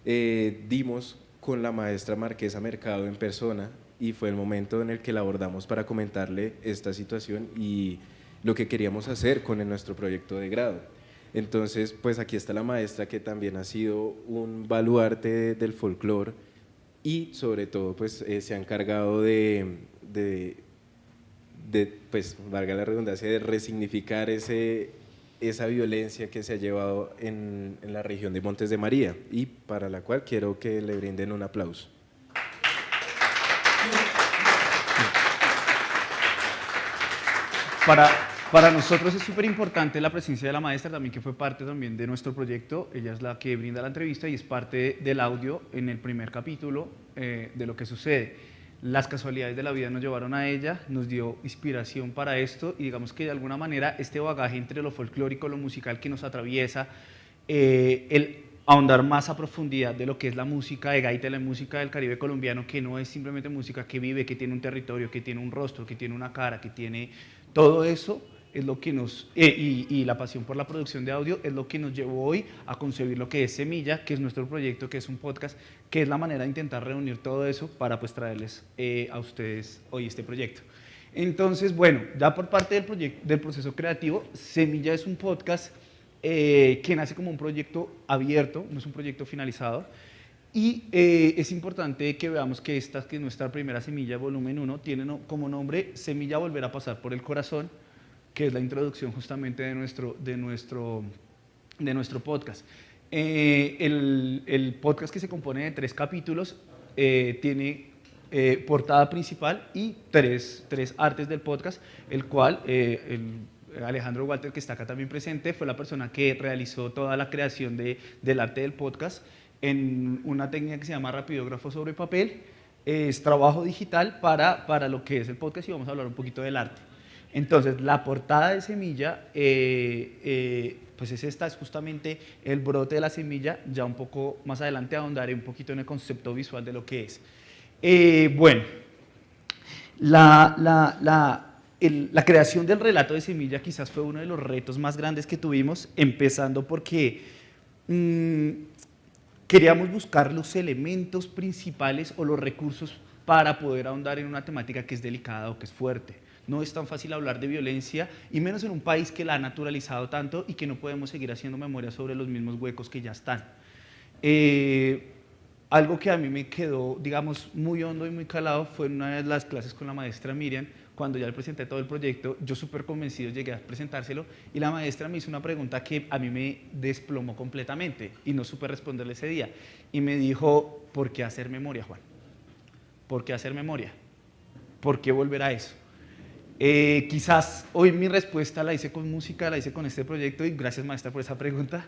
dimos con la maestra Marquesa Mercado en persona y fue el momento en el que la abordamos para comentarle esta situación y lo que queríamos hacer con nuestro proyecto de grado. Entonces, pues aquí está la maestra que también ha sido un baluarte del folclore y sobre todo pues se ha encargado de pues valga la redundancia, de resignificar esa violencia que se ha llevado en la región de Montes de María y para la cual quiero que le brinden un aplauso. Para nosotros es súper importante la presencia de la maestra también, que fue parte también de nuestro proyecto. Ella es la que brinda la entrevista y es parte del audio en el primer capítulo de lo que sucede. Las casualidades de la vida nos llevaron a ella, nos dio inspiración para esto y digamos que de alguna manera este bagaje entre lo folclórico, lo musical que nos atraviesa, el ahondar más a profundidad de lo que es la música de gaita, la música del Caribe colombiano, que no es simplemente música que vive, que tiene un territorio, que tiene un rostro, que tiene una cara, que tiene todo eso, es lo que nos, y la pasión por la producción de audio es lo que nos llevó hoy a concebir lo que es Semilla, que es nuestro proyecto, que es un podcast, que es la manera de intentar reunir todo eso para pues traerles a ustedes hoy este proyecto. Entonces, bueno, ya por parte del proceso creativo, Semilla es un podcast que nace como un proyecto abierto, no es un proyecto finalizado, y es importante que veamos que esta, que nuestra primera Semilla, volumen 1, tiene como nombre Semilla Volver a Pasar por el Corazón, que es la introducción justamente de nuestro podcast. El podcast, que se compone de 3 capítulos, tiene portada principal y tres artes del podcast, el cual Alejandro Walter, que está acá también presente, fue la persona que realizó toda la creación del arte del podcast en una técnica que se llama rapidógrafo sobre papel. es trabajo digital para lo que es el podcast y vamos a hablar un poquito del arte. Entonces, la portada de Semilla, pues es justamente el brote de la semilla. Ya un poco más adelante ahondaré un poquito en el concepto visual de lo que es. Bueno, la creación del relato de Semilla quizás fue uno de los retos más grandes que tuvimos, empezando porque queríamos buscar los elementos principales o los recursos para poder ahondar en una temática que es delicada o que es fuerte. No es tan fácil hablar de violencia, y menos en un país que la ha naturalizado tanto y que no podemos seguir haciendo memoria sobre los mismos huecos que ya están. Algo que a mí me quedó, digamos, muy hondo y muy calado fue en una de las clases con la maestra Miriam. Cuando ya le presenté todo el proyecto, yo súper convencido llegué a presentárselo y la maestra me hizo una pregunta que a mí me desplomó completamente y no supe responderle ese día. Y me dijo, ¿por qué hacer memoria, Juan? ¿Por qué hacer memoria? ¿Por qué volver a eso? Quizás hoy mi respuesta la hice con música, la hice con este proyecto, y gracias, maestra, por esa pregunta.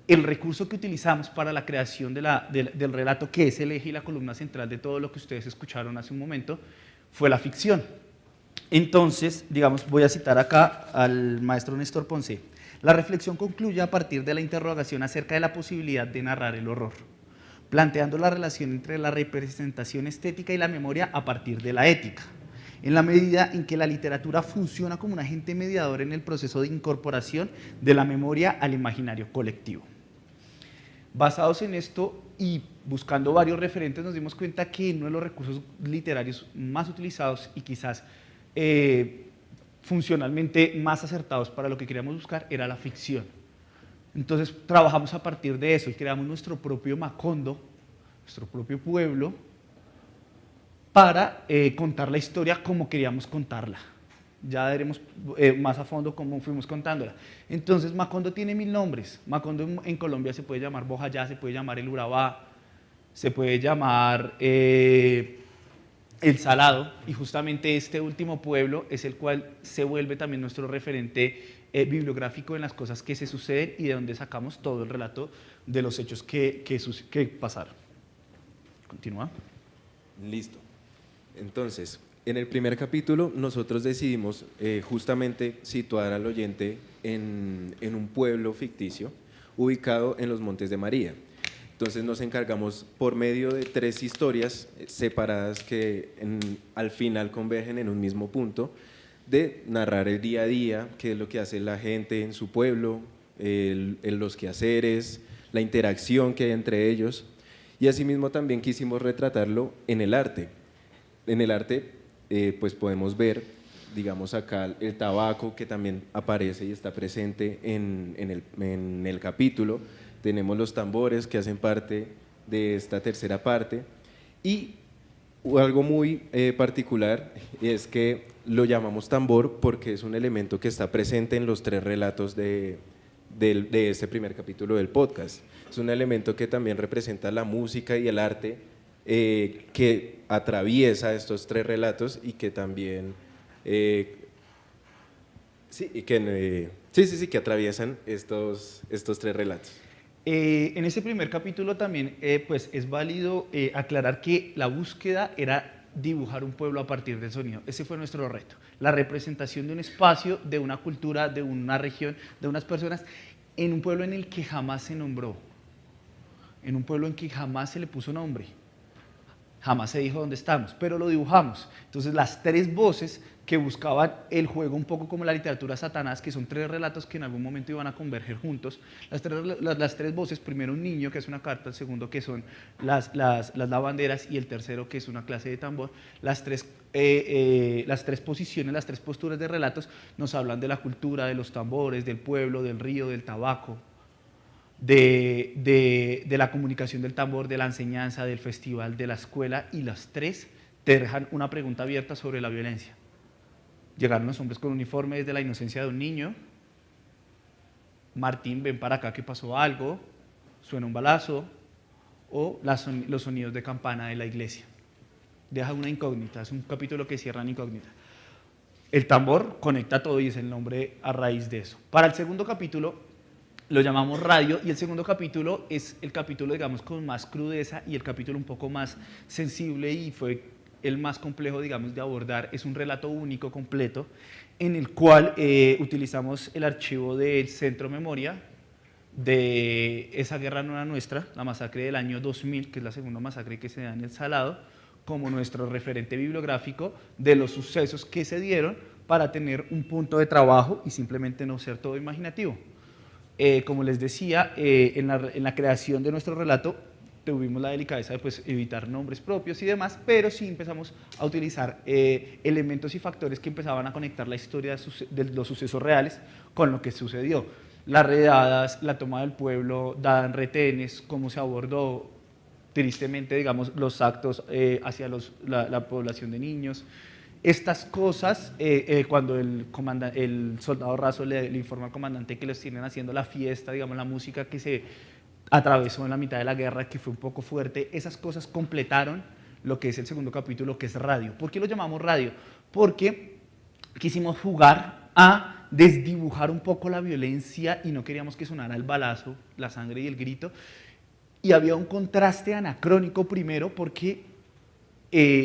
El recurso que utilizamos para la creación del relato, que es el eje y la columna central de todo lo que ustedes escucharon hace un momento, fue la ficción. Entonces, digamos, voy a citar acá al maestro Néstor Ponce. La reflexión concluye a partir de la interrogación acerca de la posibilidad de narrar el horror, planteando la relación entre la representación estética y la memoria a partir de la ética, en la medida en que la literatura funciona como un agente mediador en el proceso de incorporación de la memoria al imaginario colectivo. Basados en esto y buscando varios referentes, nos dimos cuenta que uno de los recursos literarios más utilizados y quizás funcionalmente más acertados para lo que queríamos buscar era la ficción. Entonces trabajamos a partir de eso y creamos nuestro propio Macondo, nuestro propio pueblo, para contar la historia como queríamos contarla. Ya veremos más a fondo cómo fuimos contándola. Entonces, Macondo tiene 1000 nombres. Macondo en Colombia se puede llamar Bojayá, se puede llamar El Urabá, se puede llamar El Salado, y justamente este último pueblo es el cual se vuelve también nuestro referente bibliográfico en las cosas que se suceden y de donde sacamos todo el relato de los hechos que pasaron. Continúa. Listo. Entonces, en el primer capítulo nosotros decidimos justamente situar al oyente en un pueblo ficticio ubicado en los Montes de María. Entonces nos encargamos por medio de 3 historias separadas que al final convergen en un mismo punto, de narrar el día a día, qué es lo que hace la gente en su pueblo, los quehaceres, la interacción que hay entre ellos, y asimismo también quisimos retratarlo en el arte. En el arte pues podemos ver, digamos acá, el tabaco, que también aparece y está presente en el capítulo. Tenemos los tambores, que hacen parte de esta tercera parte, y algo muy particular es que lo llamamos tambor porque es un elemento que está presente en los 3 relatos de este primer capítulo del podcast. Es un elemento que también representa la música y el arte que atraviesa estos 3 relatos y que también que atraviesan estos 3 relatos. En ese primer capítulo también pues es válido aclarar que la búsqueda era dibujar un pueblo a partir del sonido. Ese fue nuestro reto, la representación de un espacio, de una cultura, de una región, de unas personas, en un pueblo en el que jamás se nombró, en un pueblo en que jamás se le puso nombre, jamás se dijo dónde estamos, pero lo dibujamos. Entonces las 3 voces que buscaban el juego, un poco como la literatura Satanás, que son 3 relatos que en algún momento iban a converger juntos. Las tres voces, primero un niño que hace una carta, el segundo que son las lavanderas y el tercero que es una clase de tambor. Las tres posiciones, las 3 posturas de relatos nos hablan de la cultura, de los tambores, del pueblo, del río, del tabaco, de la comunicación del tambor, de la enseñanza, del festival, de la escuela, y las 3 te dejan una pregunta abierta sobre la violencia. Llegaron los hombres con uniforme desde la inocencia de un niño. Martín, ven para acá que pasó algo, suena un balazo, o los sonidos de campana de la iglesia. Deja una incógnita, es un capítulo que cierra en incógnita. El tambor conecta todo y es el nombre a raíz de eso. Para el segundo capítulo lo llamamos radio, y el segundo capítulo es el capítulo, digamos, con más crudeza y el capítulo un poco más sensible, y fue el más complejo, digamos, de abordar. Es un relato único, completo, en el cual utilizamos el archivo del Centro Memoria de esa guerra no era nuestra, la masacre del año 2000, que es la segunda masacre que se da en El Salado, como nuestro referente bibliográfico de los sucesos que se dieron, para tener un punto de trabajo y simplemente no ser todo imaginativo. Como les decía, en la creación de nuestro relato tuvimos la delicadeza de pues, evitar nombres propios y demás, pero sí empezamos a utilizar elementos y factores que empezaban a conectar la historia de los sucesos reales con lo que sucedió. Las redadas, la toma del pueblo, dada en retenes, cómo se abordó tristemente, digamos, los actos hacia la población de niños. Estas cosas, cuando el soldado raso le informa al comandante que les tienen haciendo la fiesta, digamos, la música que se atravesó en la mitad de la guerra, que fue un poco fuerte, esas cosas completaron lo que es el segundo capítulo, que es radio. ¿Por qué lo llamamos radio? Porque quisimos jugar a desdibujar un poco la violencia y no queríamos que sonara el balazo, la sangre y el grito. Y había un contraste anacrónico primero, porque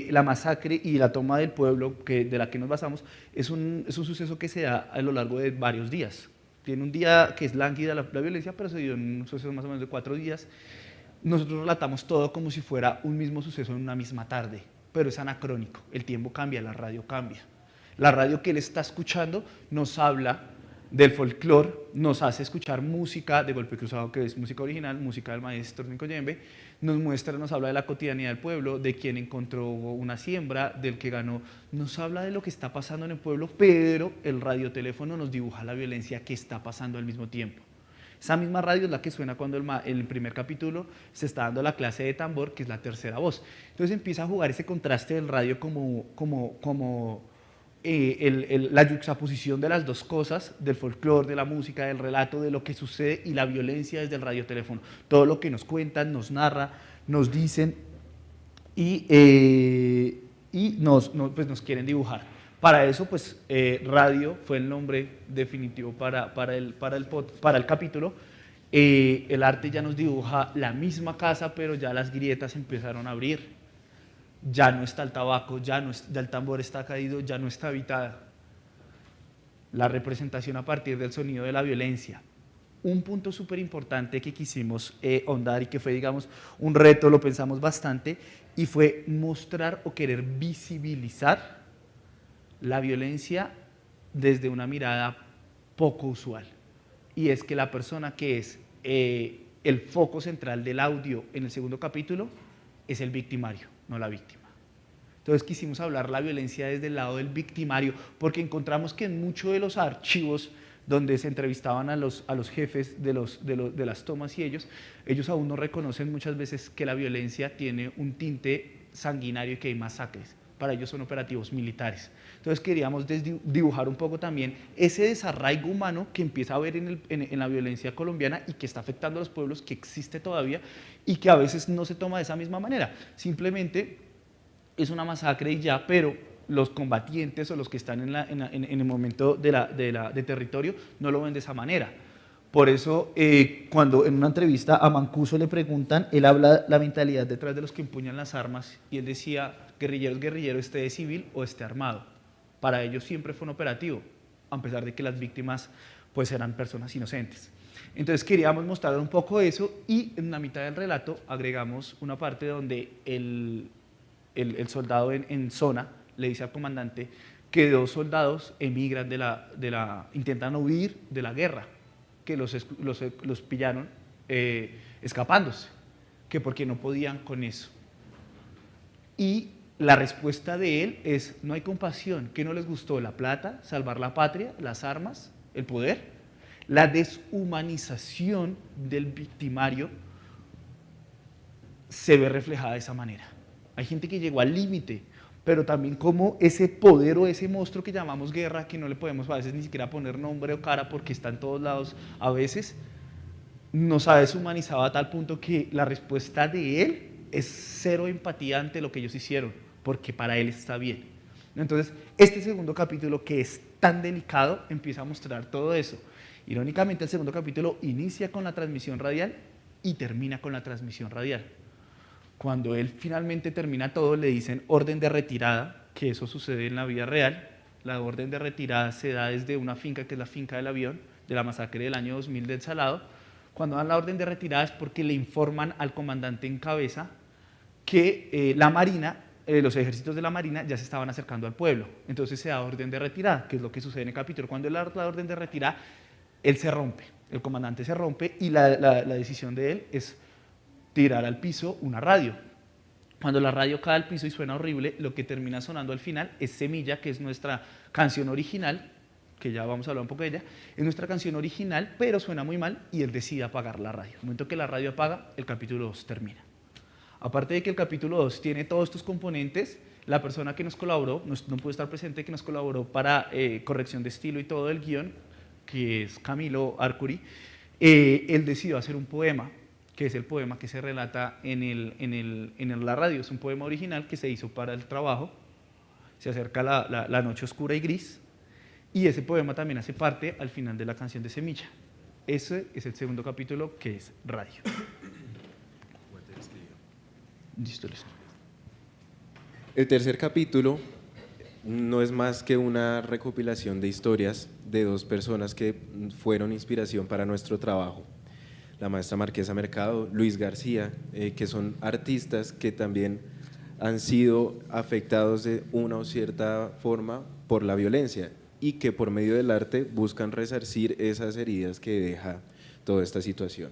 la masacre y la toma del pueblo, de la que nos basamos, es un suceso que se da a lo largo de varios días. Tiene un día que es lánguida la violencia, pero se dio en un suceso más o menos de 4 días. Nosotros relatamos todo como si fuera un mismo suceso en una misma tarde, pero es anacrónico. El tiempo cambia, la radio cambia. La radio que él está escuchando nos habla del folclore, nos hace escuchar música de Golpe Cruzado, que es música original, música del maestro Nicoyembe, nos habla de la cotidianidad del pueblo, de quien encontró una siembra, del que ganó, nos habla de lo que está pasando en el pueblo, pero el radioteléfono nos dibuja la violencia que está pasando al mismo tiempo. Esa misma radio es la que suena cuando en el primer capítulo se está dando la clase de tambor, que es la tercera voz. Entonces empieza a jugar ese contraste del radio como la yuxtaposición de las dos cosas, del folclore, de la música, del relato, de lo que sucede, y la violencia desde el radioteléfono. Todo lo que nos cuentan, nos narra, nos dicen y nos quieren dibujar. Para eso, pues, radio fue el nombre definitivo para el capítulo. El arte ya nos dibuja la misma casa, pero ya las grietas empezaron a abrir. Ya no está el tabaco, ya el tambor está caído, ya no está habitada. La representación a partir del sonido de la violencia. Un punto súper importante que quisimos ahondar y que fue, digamos, un reto, lo pensamos bastante, y fue mostrar o querer visibilizar la violencia desde una mirada poco usual. Y es que la persona que es el foco central del audio en el segundo capítulo es el victimario, no la víctima. Entonces quisimos hablar la violencia desde el lado del victimario, porque encontramos que en muchos de los archivos donde se entrevistaban a los jefes de las tomas, y ellos aún no reconocen muchas veces que la violencia tiene un tinte sanguinario y que hay masacres. Para ellos son operativos militares. Entonces queríamos dibujar un poco también ese desarraigo humano que empieza a haber en la violencia colombiana y que está afectando a los pueblos, que existe todavía y que a veces no se toma de esa misma manera. Simplemente es una masacre y ya, pero los combatientes o los que están en el momento de territorio no lo ven de esa manera. Por eso, cuando en una entrevista a Mancuso le preguntan, él habla la mentalidad detrás de los que empuñan las armas, y él decía: guerrillero, esté de civil o esté armado. Para ellos siempre fue un operativo, a pesar de que las víctimas pues eran personas inocentes. Entonces queríamos mostrar un poco eso, y en la mitad del relato agregamos una parte donde el soldado en zona le dice al comandante que 2 soldados emigran intentan huir de la guerra, que los pillaron escapándose, que porque no podían con eso. Y la respuesta de él es: no hay compasión. ¿Qué no les gustó? La plata, salvar la patria, las armas, el poder. La deshumanización del victimario se ve reflejada de esa manera. Hay gente que llegó al límite, pero también como ese poder o ese monstruo que llamamos guerra, que no le podemos a veces ni siquiera poner nombre o cara porque está en todos lados, a veces nos ha deshumanizado a tal punto que la respuesta de él es cero empatía ante lo que ellos hicieron, porque para él está bien. Entonces, este segundo capítulo, que es tan delicado, empieza a mostrar todo eso. Irónicamente, el segundo capítulo inicia con la transmisión radial y termina con la transmisión radial. Cuando él finalmente termina todo, le dicen orden de retirada, que eso sucede en la vida real. La orden de retirada se da desde una finca, que es la finca del avión, de la masacre del año 2000 del Salado. Cuando dan la orden de retirada es porque le informan al comandante en cabeza que la Marina, los ejércitos de la Marina ya se estaban acercando al pueblo. Entonces se da orden de retirada, que es lo que sucede en el capítulo. Cuando él da la orden de retirada, él se rompe, el comandante se rompe y la decisión de él es tirar al piso una radio. Cuando la radio cae al piso y suena horrible, lo que termina sonando al final es Semilla, que es nuestra canción original, que ya vamos a hablar un poco de ella, es nuestra canción original, pero suena muy mal y él decide apagar la radio. En el momento que la radio apaga, el capítulo 2 termina. Aparte de que el capítulo 2 tiene todos estos componentes, la persona que nos colaboró, no pudo estar presente, que nos colaboró para corrección de estilo y todo el guión, que es Camilo Arcuri, él decidió hacer un poema, que es el poema que se relata en la radio. Es un poema original que se hizo para el trabajo. Se acerca la noche oscura y gris, y ese poema también hace parte al final de la canción de Semilla. Ese es el segundo capítulo, que es radio. Listo. El tercer capítulo no es más que una recopilación de historias de dos personas que fueron inspiración para nuestro trabajo. La maestra Marquesa Mercado, Luis García, que son artistas que también han sido afectados de una o cierta forma por la violencia y que por medio del arte buscan resarcir esas heridas que deja toda esta situación.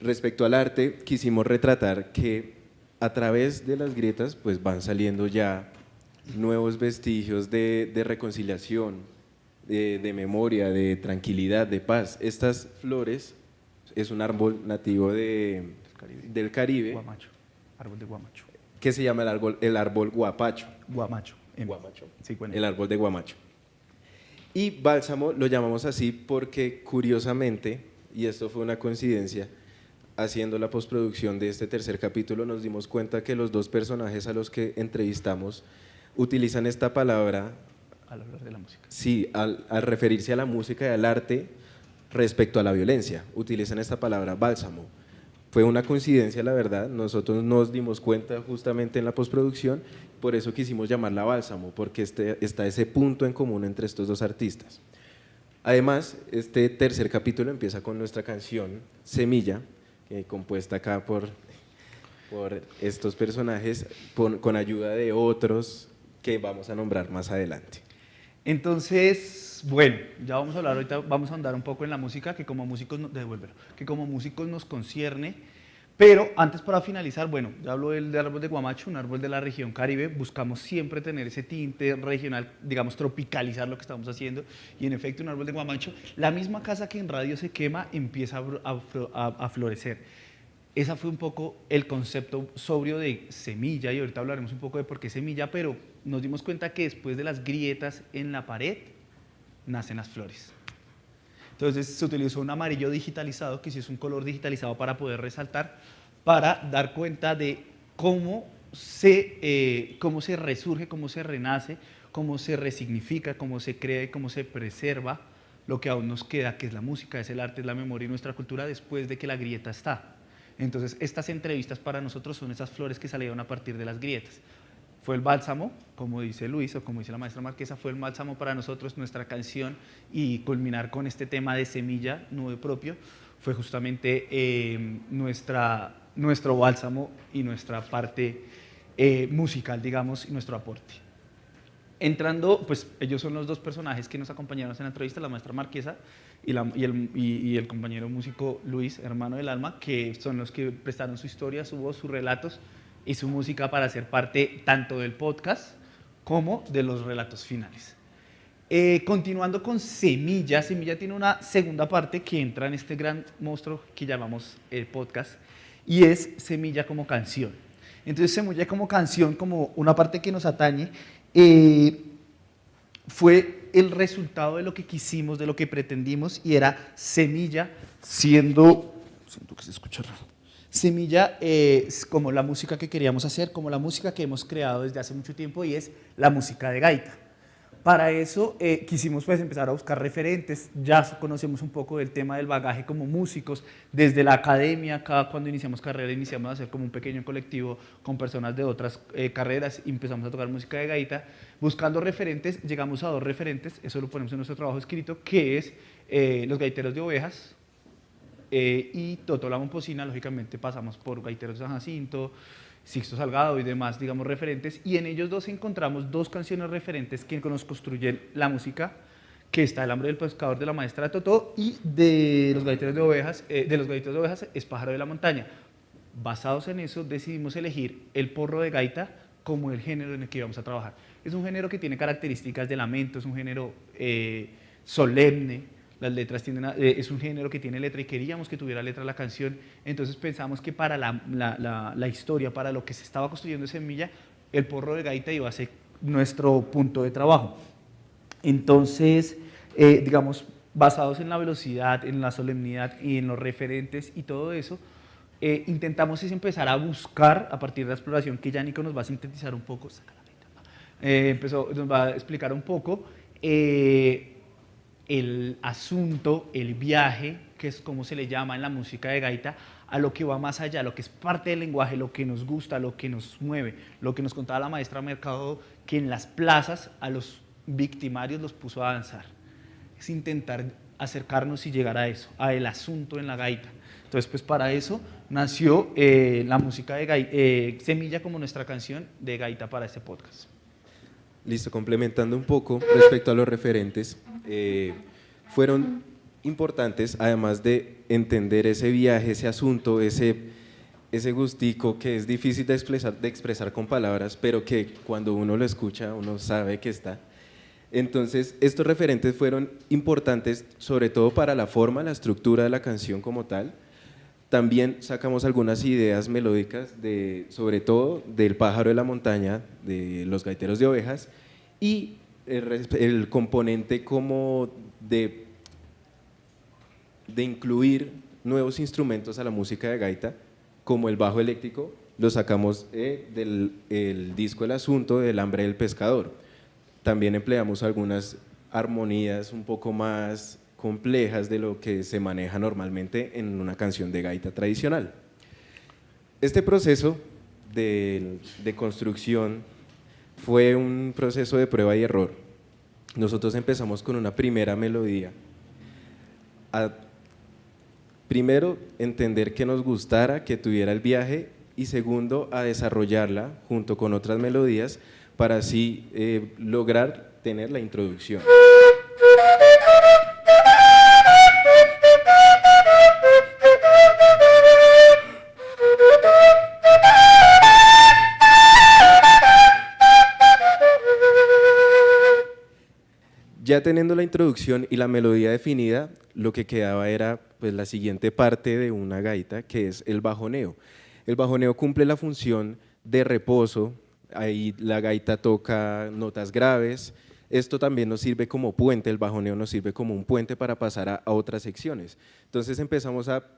Respecto al arte, quisimos retratar que a través de las grietas pues van saliendo ya nuevos vestigios de reconciliación, de memoria, de tranquilidad, de paz. Estas flores es un árbol nativo del Caribe, Guamacho, árbol de Guamacho. Que se llama el árbol guapacho. Guamacho. Sí, bueno. El árbol de Guamacho. Y bálsamo lo llamamos así porque curiosamente, y esto fue una coincidencia, haciendo la postproducción de este tercer capítulo nos dimos cuenta que los dos personajes a los que entrevistamos utilizan esta palabra al hablar de la música. Sí, al referirse a la música y al arte respecto a la violencia, utilizan esta palabra bálsamo. Fue una coincidencia, la verdad, nosotros nos dimos cuenta justamente en la postproducción, por eso quisimos llamarla bálsamo, porque está ese punto en común entre estos dos artistas. Además, este tercer capítulo empieza con nuestra canción Semilla, compuesta acá por estos personajes, con ayuda de otros que vamos a nombrar más adelante. Entonces, bueno, ya vamos a hablar ahorita, vamos a andar un poco en la música que como músicos nos concierne, pero antes para finalizar, bueno, ya hablo del árbol de Guamacho, un árbol de la región Caribe, buscamos siempre tener ese tinte regional, digamos tropicalizar lo que estamos haciendo, y en efecto un árbol de Guamacho, la misma casa que en radio se quema empieza a florecer. Ese fue un poco el concepto sobrio de Semilla, y ahorita hablaremos un poco de por qué Semilla, pero nos dimos cuenta que después de las grietas en la pared, nacen las flores. Entonces se utilizó un amarillo digitalizado, que sí es un color digitalizado para poder resaltar, para dar cuenta de cómo se resurge, cómo se renace, cómo se resignifica, cómo se crea y cómo se preserva lo que aún nos queda, que es la música, es el arte, es la memoria y nuestra cultura después de que la grieta está. Entonces, estas entrevistas para nosotros son esas flores que salieron a partir de las grietas. Fue el bálsamo, como dice Luis, o como dice la maestra Marquesa, fue el bálsamo para nosotros, nuestra canción, y culminar con este tema de Semilla, nube propio, fue justamente nuestro bálsamo y nuestra parte musical, digamos, y nuestro aporte. Entrando, pues ellos son los dos personajes que nos acompañaron en la entrevista, la maestra Marquesa y el compañero músico Luis, hermano del alma, que son los que prestaron su historia, su voz, sus relatos y su música para ser parte tanto del podcast como de los relatos finales. Continuando con Semilla, Semilla tiene una segunda parte que entra en este gran monstruo que llamamos el podcast, y es Semilla como canción. Entonces Semilla como canción, como una parte que nos atañe, fue el resultado de lo que quisimos, de lo que pretendimos, y era Semilla siento que se escucha raro. Semilla es como la música que queríamos hacer, como la música que hemos creado desde hace mucho tiempo, y es la música de gaita. Para eso quisimos pues empezar a buscar referentes, ya conocemos un poco del tema del bagaje como músicos, desde la academia, acá cuando iniciamos carrera iniciamos a hacer como un pequeño colectivo con personas de otras carreras y empezamos a tocar música de gaita, buscando referentes, llegamos a 2 referentes, eso lo ponemos en nuestro trabajo escrito, que es Los Gaiteros de Ovejas y Toto la Momposina. Lógicamente pasamos por Gaiteros de San Jacinto, Sixto Salgado y demás, digamos, referentes, y en ellos 2 encontramos 2 canciones referentes que nos construyen la música, que está El Hambre del Pescador de la maestra Totó y de Los Gaiteros de Ovejas, es Pájaro de la Montaña. Basados en eso decidimos elegir el porro de gaita como el género en el que íbamos a trabajar. Es un género que tiene características de lamento, es un género solemne, las letras es un género que tiene letra y queríamos que tuviera letra la canción, entonces pensamos que para la historia, para lo que se estaba construyendo en Semilla, el porro de gaita iba a ser nuestro punto de trabajo. Entonces, digamos, basados en la velocidad, en la solemnidad y en los referentes y todo eso, intentamos es empezar a buscar, a partir de la exploración que ya Nico nos va a sintetizar un poco, nos va a explicar un poco, el asunto, el viaje, que es como se le llama en la música de gaita, a lo que va más allá, lo que es parte del lenguaje, lo que nos gusta, lo que nos mueve, lo que nos contaba la maestra Mercado, que en las plazas a los victimarios los puso a danzar. Es intentar acercarnos y llegar a eso, a el asunto en la gaita. Entonces, pues para eso nació la música de Semilla como nuestra canción de gaita para este podcast. Listo, complementando un poco respecto a los referentes, fueron importantes, además de entender ese viaje, ese asunto, ese gustico que es difícil de expresar con palabras, pero que cuando uno lo escucha, uno sabe que está. Entonces, estos referentes fueron importantes, sobre todo para la forma, la estructura de la canción como tal. También sacamos algunas ideas melódicas, sobre todo del Pájaro de la Montaña, de Los Gaiteros de Ovejas, y el componente como de incluir nuevos instrumentos a la música de gaita, como el bajo eléctrico, lo sacamos del disco El Asunto del Hambre del Pescador. También empleamos algunas armonías un poco más complejas de lo que se maneja normalmente en una canción de gaita tradicional. Este proceso de construcción fue un proceso de prueba y error. Nosotros empezamos con una primera melodía. Primero, entender que nos gustara, que tuviera el viaje, y segundo, a desarrollarla junto con otras melodías para así lograr tener la introducción. Ya teniendo la introducción y la melodía definida, lo que quedaba era pues, la siguiente parte de una gaita, que es el bajoneo. El bajoneo cumple la función de reposo, ahí la gaita toca notas graves. Esto también nos sirve como puente, el bajoneo nos sirve como un puente para pasar a otras secciones. Entonces empezamos a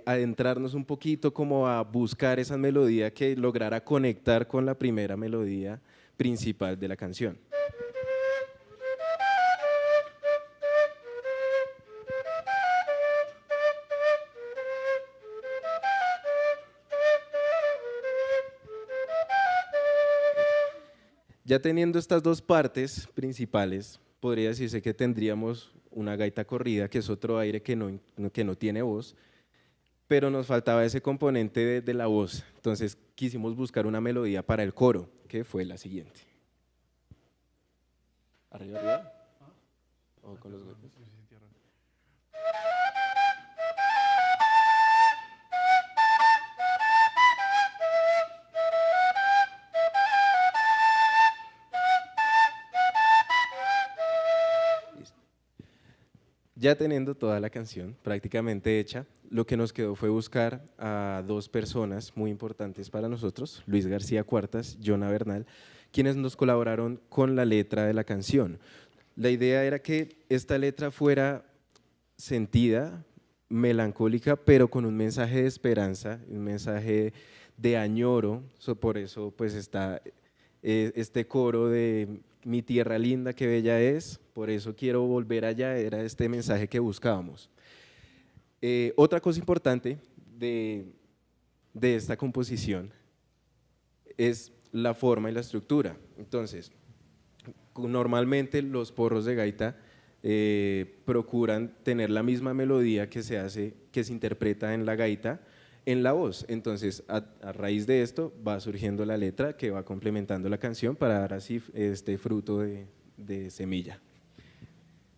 adentrarnos un poquito, como a buscar esa melodía que lograra conectar con la primera melodía principal de la canción. Ya teniendo estas 2 partes principales, podría decirse que tendríamos una gaita corrida, que es otro aire que no tiene voz, pero nos faltaba ese componente de la voz. Entonces quisimos buscar una melodía para el coro, que fue la siguiente. ¿Arriba, arriba? ¿O con los golpes? Ya teniendo toda la canción prácticamente hecha, lo que nos quedó fue buscar a 2 personas muy importantes para nosotros, Luis García Cuartas, Jonah Bernal, quienes nos colaboraron con la letra de la canción. La idea era que esta letra fuera sentida, melancólica, pero con un mensaje de esperanza, un mensaje de añoro. Por eso pues está este coro de mi tierra linda, qué bella es, por eso quiero volver allá, era este mensaje que buscábamos. Otra cosa importante de esta composición es la forma y la estructura. Entonces, normalmente los porros de gaita procuran tener la misma melodía que se interpreta en la gaita, en la voz. Entonces, a raíz de esto va surgiendo la letra que va complementando la canción para dar así este fruto de semilla.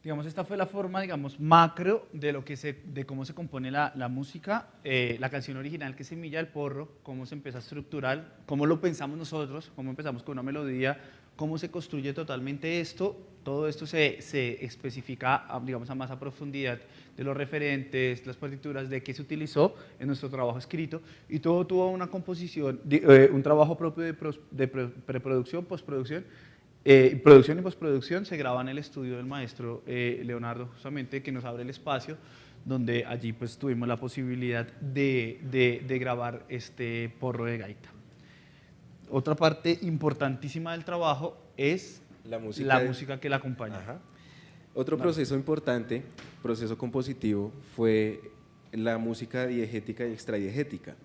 Digamos, esta fue la forma, digamos, macro de cómo se compone la música, la canción original que es Semilla del Porro, cómo se empieza a estructurar, cómo lo pensamos nosotros, cómo empezamos con una melodía, cómo se construye totalmente esto. Todo esto se especifica, digamos, a más a profundidad de los referentes, las partituras, de qué se utilizó en nuestro trabajo escrito, y todo tuvo una composición, un trabajo propio de preproducción, postproducción, producción y postproducción. Se graba en el estudio del maestro Leonardo, justamente, que nos abre el espacio, donde allí pues tuvimos la posibilidad de grabar este porro de gaita. Otra parte importantísima del trabajo es la música que la acompaña. Ajá. Otro proceso importante, proceso compositivo, fue la música diegética y extradiegética.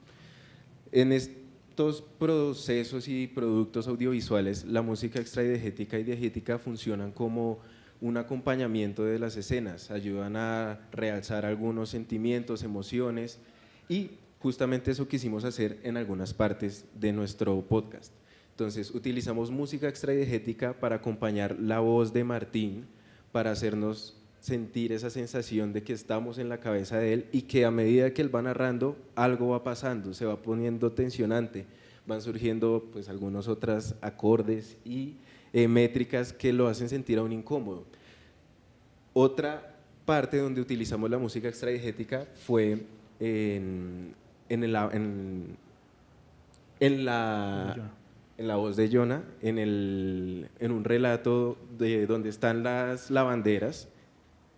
En estos procesos y productos audiovisuales, la música extradiegética y diegética funcionan como un acompañamiento de las escenas, ayudan a realzar algunos sentimientos, emociones, y justamente eso quisimos hacer en algunas partes de nuestro podcast. Entonces, utilizamos música extradiegética para acompañar la voz de Martín, para hacernos sentir esa sensación de que estamos en la cabeza de él y que a medida que él va narrando, algo va pasando, se va poniendo tensionante, van surgiendo pues algunos otros acordes y métricas que lo hacen sentir aún incómodo. Otra parte donde utilizamos la música extradiegética fue en la voz de Jonah, en un relato donde están las lavanderas,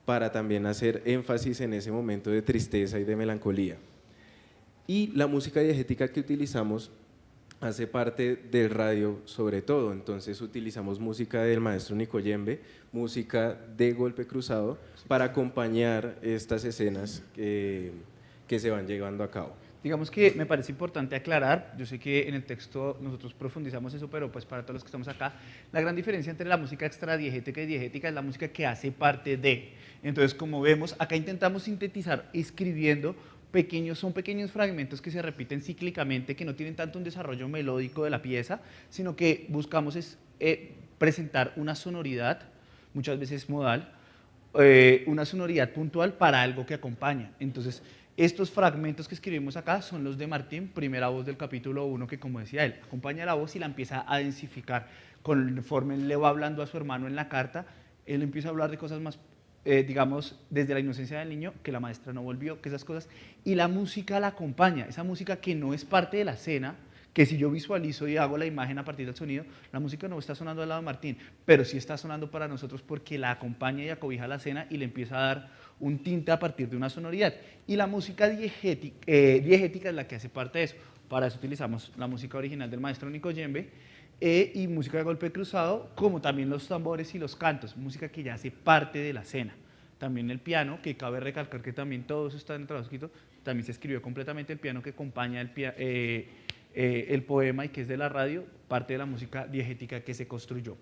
para también hacer énfasis en ese momento de tristeza y de melancolía. Y la música diegética que utilizamos hace parte del radio sobre todo, entonces utilizamos música del maestro Nico Yembe, música de Golpe Cruzado, para acompañar estas escenas que se van llevando a cabo. Digamos que me parece importante aclarar, yo sé que en el texto nosotros profundizamos eso, pero pues para todos los que estamos acá, la gran diferencia entre la música extradiegética y diegética es la música que hace parte de. Entonces, como vemos, acá intentamos sintetizar escribiendo son pequeños fragmentos que se repiten cíclicamente, que no tienen tanto un desarrollo melódico de la pieza, sino que buscamos presentar una sonoridad, muchas veces modal, una sonoridad puntual para algo que acompaña. Entonces, estos fragmentos que escribimos acá son los de Martín, primera voz del capítulo 1, que, como decía él, acompaña la voz y la empieza a densificar. Conforme él le va hablando a su hermano en la carta, él empieza a hablar de cosas más, digamos, desde la inocencia del niño, que la maestra no volvió, que esas cosas, y la música la acompaña, esa música que no es parte de la escena, que si yo visualizo y hago la imagen a partir del sonido, la música no está sonando al lado de Martín, pero sí está sonando para nosotros porque la acompaña y acobija la escena y le empieza a dar un tinte a partir de una sonoridad. Y la música diegética es la que hace parte de eso. Para eso utilizamos la música original del maestro Nico Yembe y música de Golpe Cruzado, como también los tambores y los cantos, música que ya hace parte de la escena. También el piano, que cabe recalcar que también todo eso está en el trabajo escrito, también se escribió completamente el piano que acompaña el poema y que es de la radio, parte de la música diegética que se construyó.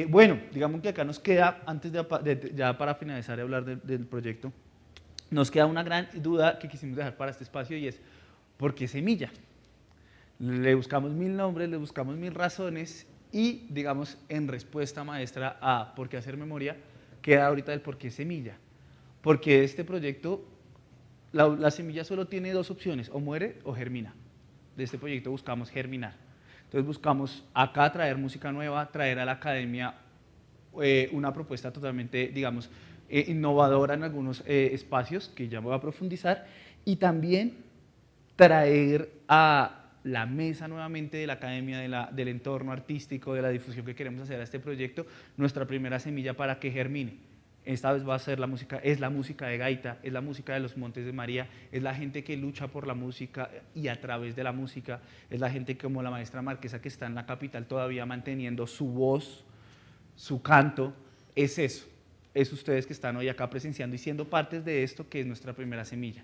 Bueno, digamos que acá nos queda, antes ya para finalizar de hablar del proyecto, nos queda una gran duda que quisimos dejar para este espacio, y es ¿por qué Semilla? Le buscamos 1000 nombres, le buscamos 1000 razones, y digamos en respuesta maestra a ¿por qué hacer memoria? Queda ahorita el ¿por qué Semilla? Porque este proyecto, la semilla solo tiene dos opciones, o muere o germina. De este proyecto buscamos germinar. Entonces buscamos acá traer música nueva, traer a la academia una propuesta totalmente, digamos, innovadora en algunos espacios que ya voy a profundizar, y también traer a la mesa nuevamente de la academia, del entorno artístico, de la difusión que queremos hacer a este proyecto, nuestra primera semilla para que germine. Esta vez va a ser la música de gaita, es la música de los Montes de María, es la gente que lucha por la música y a través de la música, es la gente como la maestra Marquesa que está en la capital todavía manteniendo su voz su canto, es eso. Es ustedes que están hoy acá presenciando y siendo partes de esto que es nuestra primera semilla.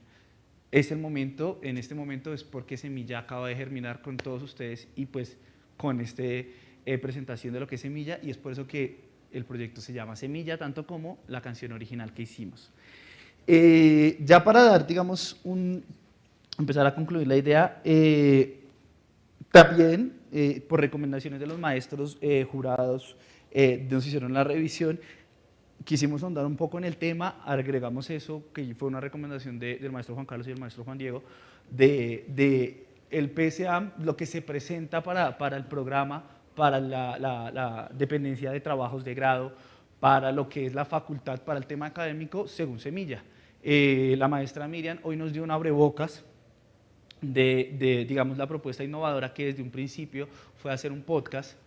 Es el momento, en este momento es porque Semilla acaba de germinar con todos ustedes y pues con esta presentación de lo que es Semilla, y es por eso que el proyecto se llama Semilla, tanto como la canción original que hicimos. Ya para dar, digamos, empezar a concluir la idea, también por recomendaciones de los maestros jurados nos hicieron la revisión, quisimos ahondar un poco en el tema, agregamos eso, que fue una recomendación del maestro Juan Carlos y del maestro Juan Diego, de el PSA, lo que se presenta para el programa, para la dependencia de trabajos de grado, para lo que es la facultad, para el tema académico, según Semilla. La maestra Miriam hoy nos dio un abrebocas digamos, la propuesta innovadora que desde un principio fue hacer un podcast.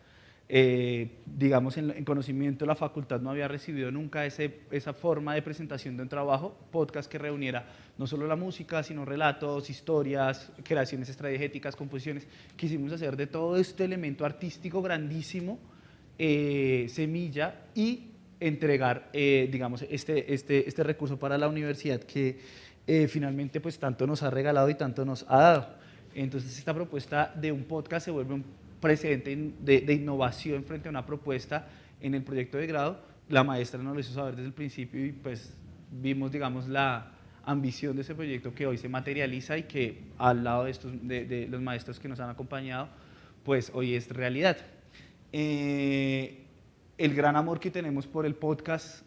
Digamos, en conocimiento la facultad no había recibido nunca esa forma de presentación de un trabajo, podcast que reuniera no solo la música, sino relatos, historias, creaciones extradiegéticas, composiciones. Quisimos hacer de todo este elemento artístico grandísimo semilla y entregar, digamos, este recurso para la universidad que finalmente pues tanto nos ha regalado y tanto nos ha dado. Entonces esta propuesta de un podcast se vuelve un precedente de innovación frente a una propuesta en el proyecto de grado. La maestra nos lo hizo saber desde el principio y pues vimos, digamos, la ambición de ese proyecto que hoy se materializa y que al lado de los maestros que nos han acompañado, pues hoy es realidad. El gran amor que tenemos por el podcast,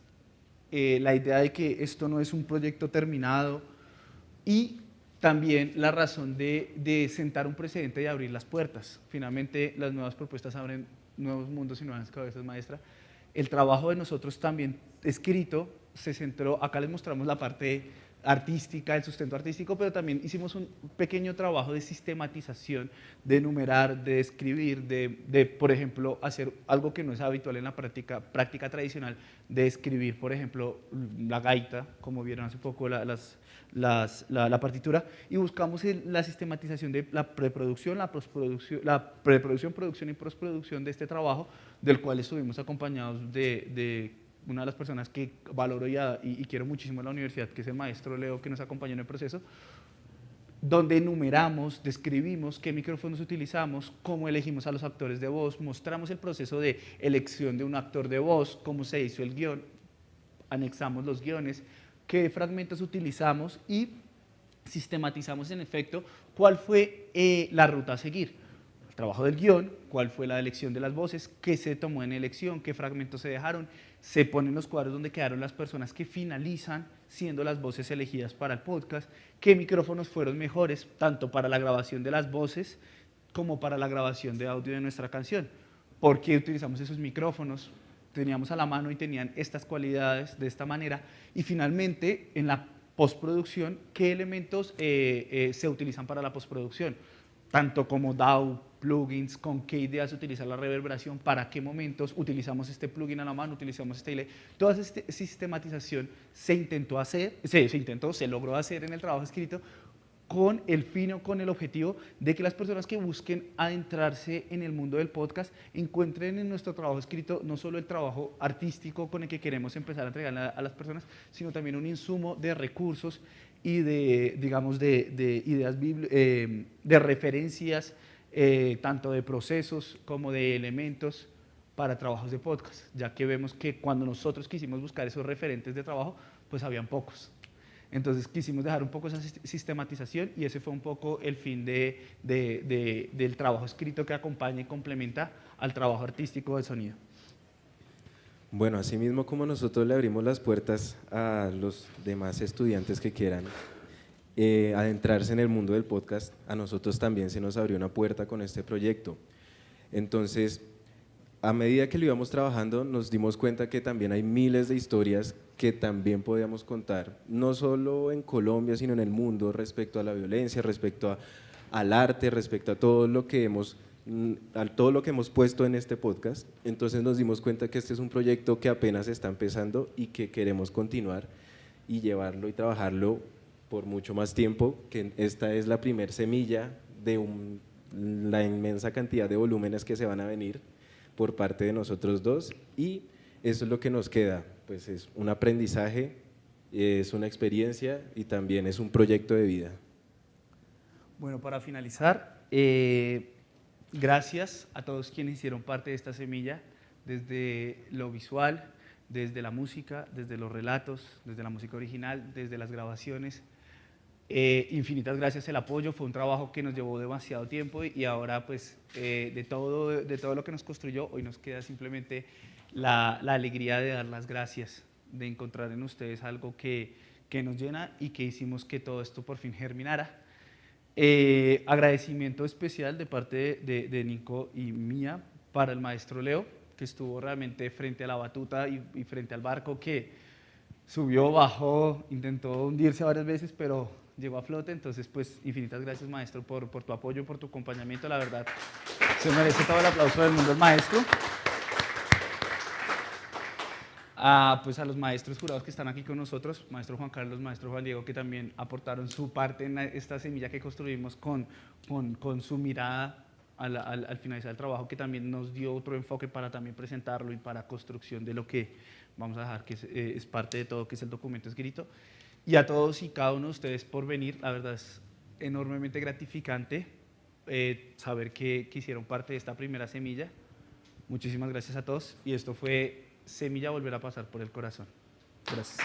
la idea de que esto no es un proyecto terminado y también la razón de sentar un precedente y abrir las puertas. Finalmente, las nuevas propuestas abren nuevos mundos y nuevas cabezas, maestra. El trabajo de nosotros también escrito se centró, acá les mostramos la parte artística, el sustento artístico, pero también hicimos un pequeño trabajo de sistematización, de enumerar, de escribir, de por ejemplo, hacer algo que no es habitual en la práctica tradicional, de escribir, por ejemplo, la gaita, como vieron hace poco la partitura, y buscamos la sistematización de la preproducción, la preproducción, producción y postproducción de este trabajo, del cual estuvimos acompañados de una de las personas que valoro y quiero muchísimo en la universidad, que es el maestro Leo, que nos acompañó en el proceso, donde enumeramos, describimos qué micrófonos utilizamos, cómo elegimos a los actores de voz, mostramos el proceso de elección de un actor de voz, cómo se hizo el guión, anexamos los guiones, qué fragmentos utilizamos y sistematizamos en efecto cuál fue la ruta a seguir. El trabajo del guión, cuál fue la elección de las voces, qué se tomó en elección, qué fragmentos se dejaron, se ponen los cuadros donde quedaron las personas que finalizan siendo las voces elegidas para el podcast, qué micrófonos fueron mejores, tanto para la grabación de las voces como para la grabación de audio de nuestra canción. ¿Por qué utilizamos esos micrófonos? Teníamos a la mano y tenían estas cualidades de esta manera. Y finalmente, en la postproducción, ¿qué elementos se utilizan para la postproducción? Tanto como DAW, plugins, con qué ideas utilizar la reverberación, para qué momentos utilizamos este plugin a la mano, utilizamos este delay. Toda esta sistematización se logró hacer en el trabajo escrito con el fin o con el objetivo de que las personas que busquen adentrarse en el mundo del podcast encuentren en nuestro trabajo escrito no solo el trabajo artístico con el que queremos empezar a entregar a las personas, sino también un insumo de recursos y digamos, de ideas, de referencias, tanto de procesos como de elementos para trabajos de podcast, ya que vemos que cuando nosotros quisimos buscar esos referentes de trabajo, pues habían pocos. Entonces quisimos dejar un poco esa sistematización y ese fue un poco el fin del trabajo escrito que acompaña y complementa al trabajo artístico del sonido. Bueno, así mismo como nosotros le abrimos las puertas a los demás estudiantes que quieran adentrarse en el mundo del podcast, a nosotros también se nos abrió una puerta con este proyecto. Entonces, a medida que lo íbamos trabajando, nos dimos cuenta que también hay miles de historias que también podíamos contar, no solo en Colombia, sino en el mundo, respecto a la violencia, respecto al arte, respecto a todo lo que hemos puesto en este podcast. Entonces nos dimos cuenta que este es un proyecto que apenas está empezando y que queremos continuar y llevarlo y trabajarlo por mucho más tiempo, que esta es la primer semilla de la inmensa cantidad de volúmenes que se van a venir, por parte de nosotros dos y eso es lo que nos queda, pues es un aprendizaje, es una experiencia y también es un proyecto de vida. Bueno, para finalizar, gracias a todos quienes hicieron parte de esta semilla, desde lo visual, desde la música, desde los relatos, desde la música original, desde las grabaciones. Infinitas gracias el apoyo, fue un trabajo que nos llevó demasiado tiempo y ahora pues de todo lo que nos construyó, hoy nos queda simplemente la alegría de dar las gracias, de encontrar en ustedes algo que nos llena y que hicimos que todo esto por fin germinara. Agradecimiento especial de parte de Nico y mía para el maestro Leo, que estuvo realmente frente a la batuta y frente al barco, que subió, bajó, intentó hundirse varias veces, pero llegó a flote. Entonces, pues, infinitas gracias, maestro, por tu apoyo, por tu acompañamiento. La verdad, se merece todo el aplauso del mundo el maestro. Pues a los maestros jurados que están aquí con nosotros, maestro Juan Carlos, maestro Juan Diego, que también aportaron su parte en esta semilla que construimos con su mirada al finalizar el trabajo, que también nos dio otro enfoque para también presentarlo y para construcción de lo que vamos a dejar, que es parte de todo, que es el documento escrito. Y a todos y cada uno de ustedes por venir, la verdad es enormemente gratificante saber que hicieron parte de esta primera semilla. Muchísimas gracias a todos y esto fue Semilla volverá a pasar por el corazón. Gracias.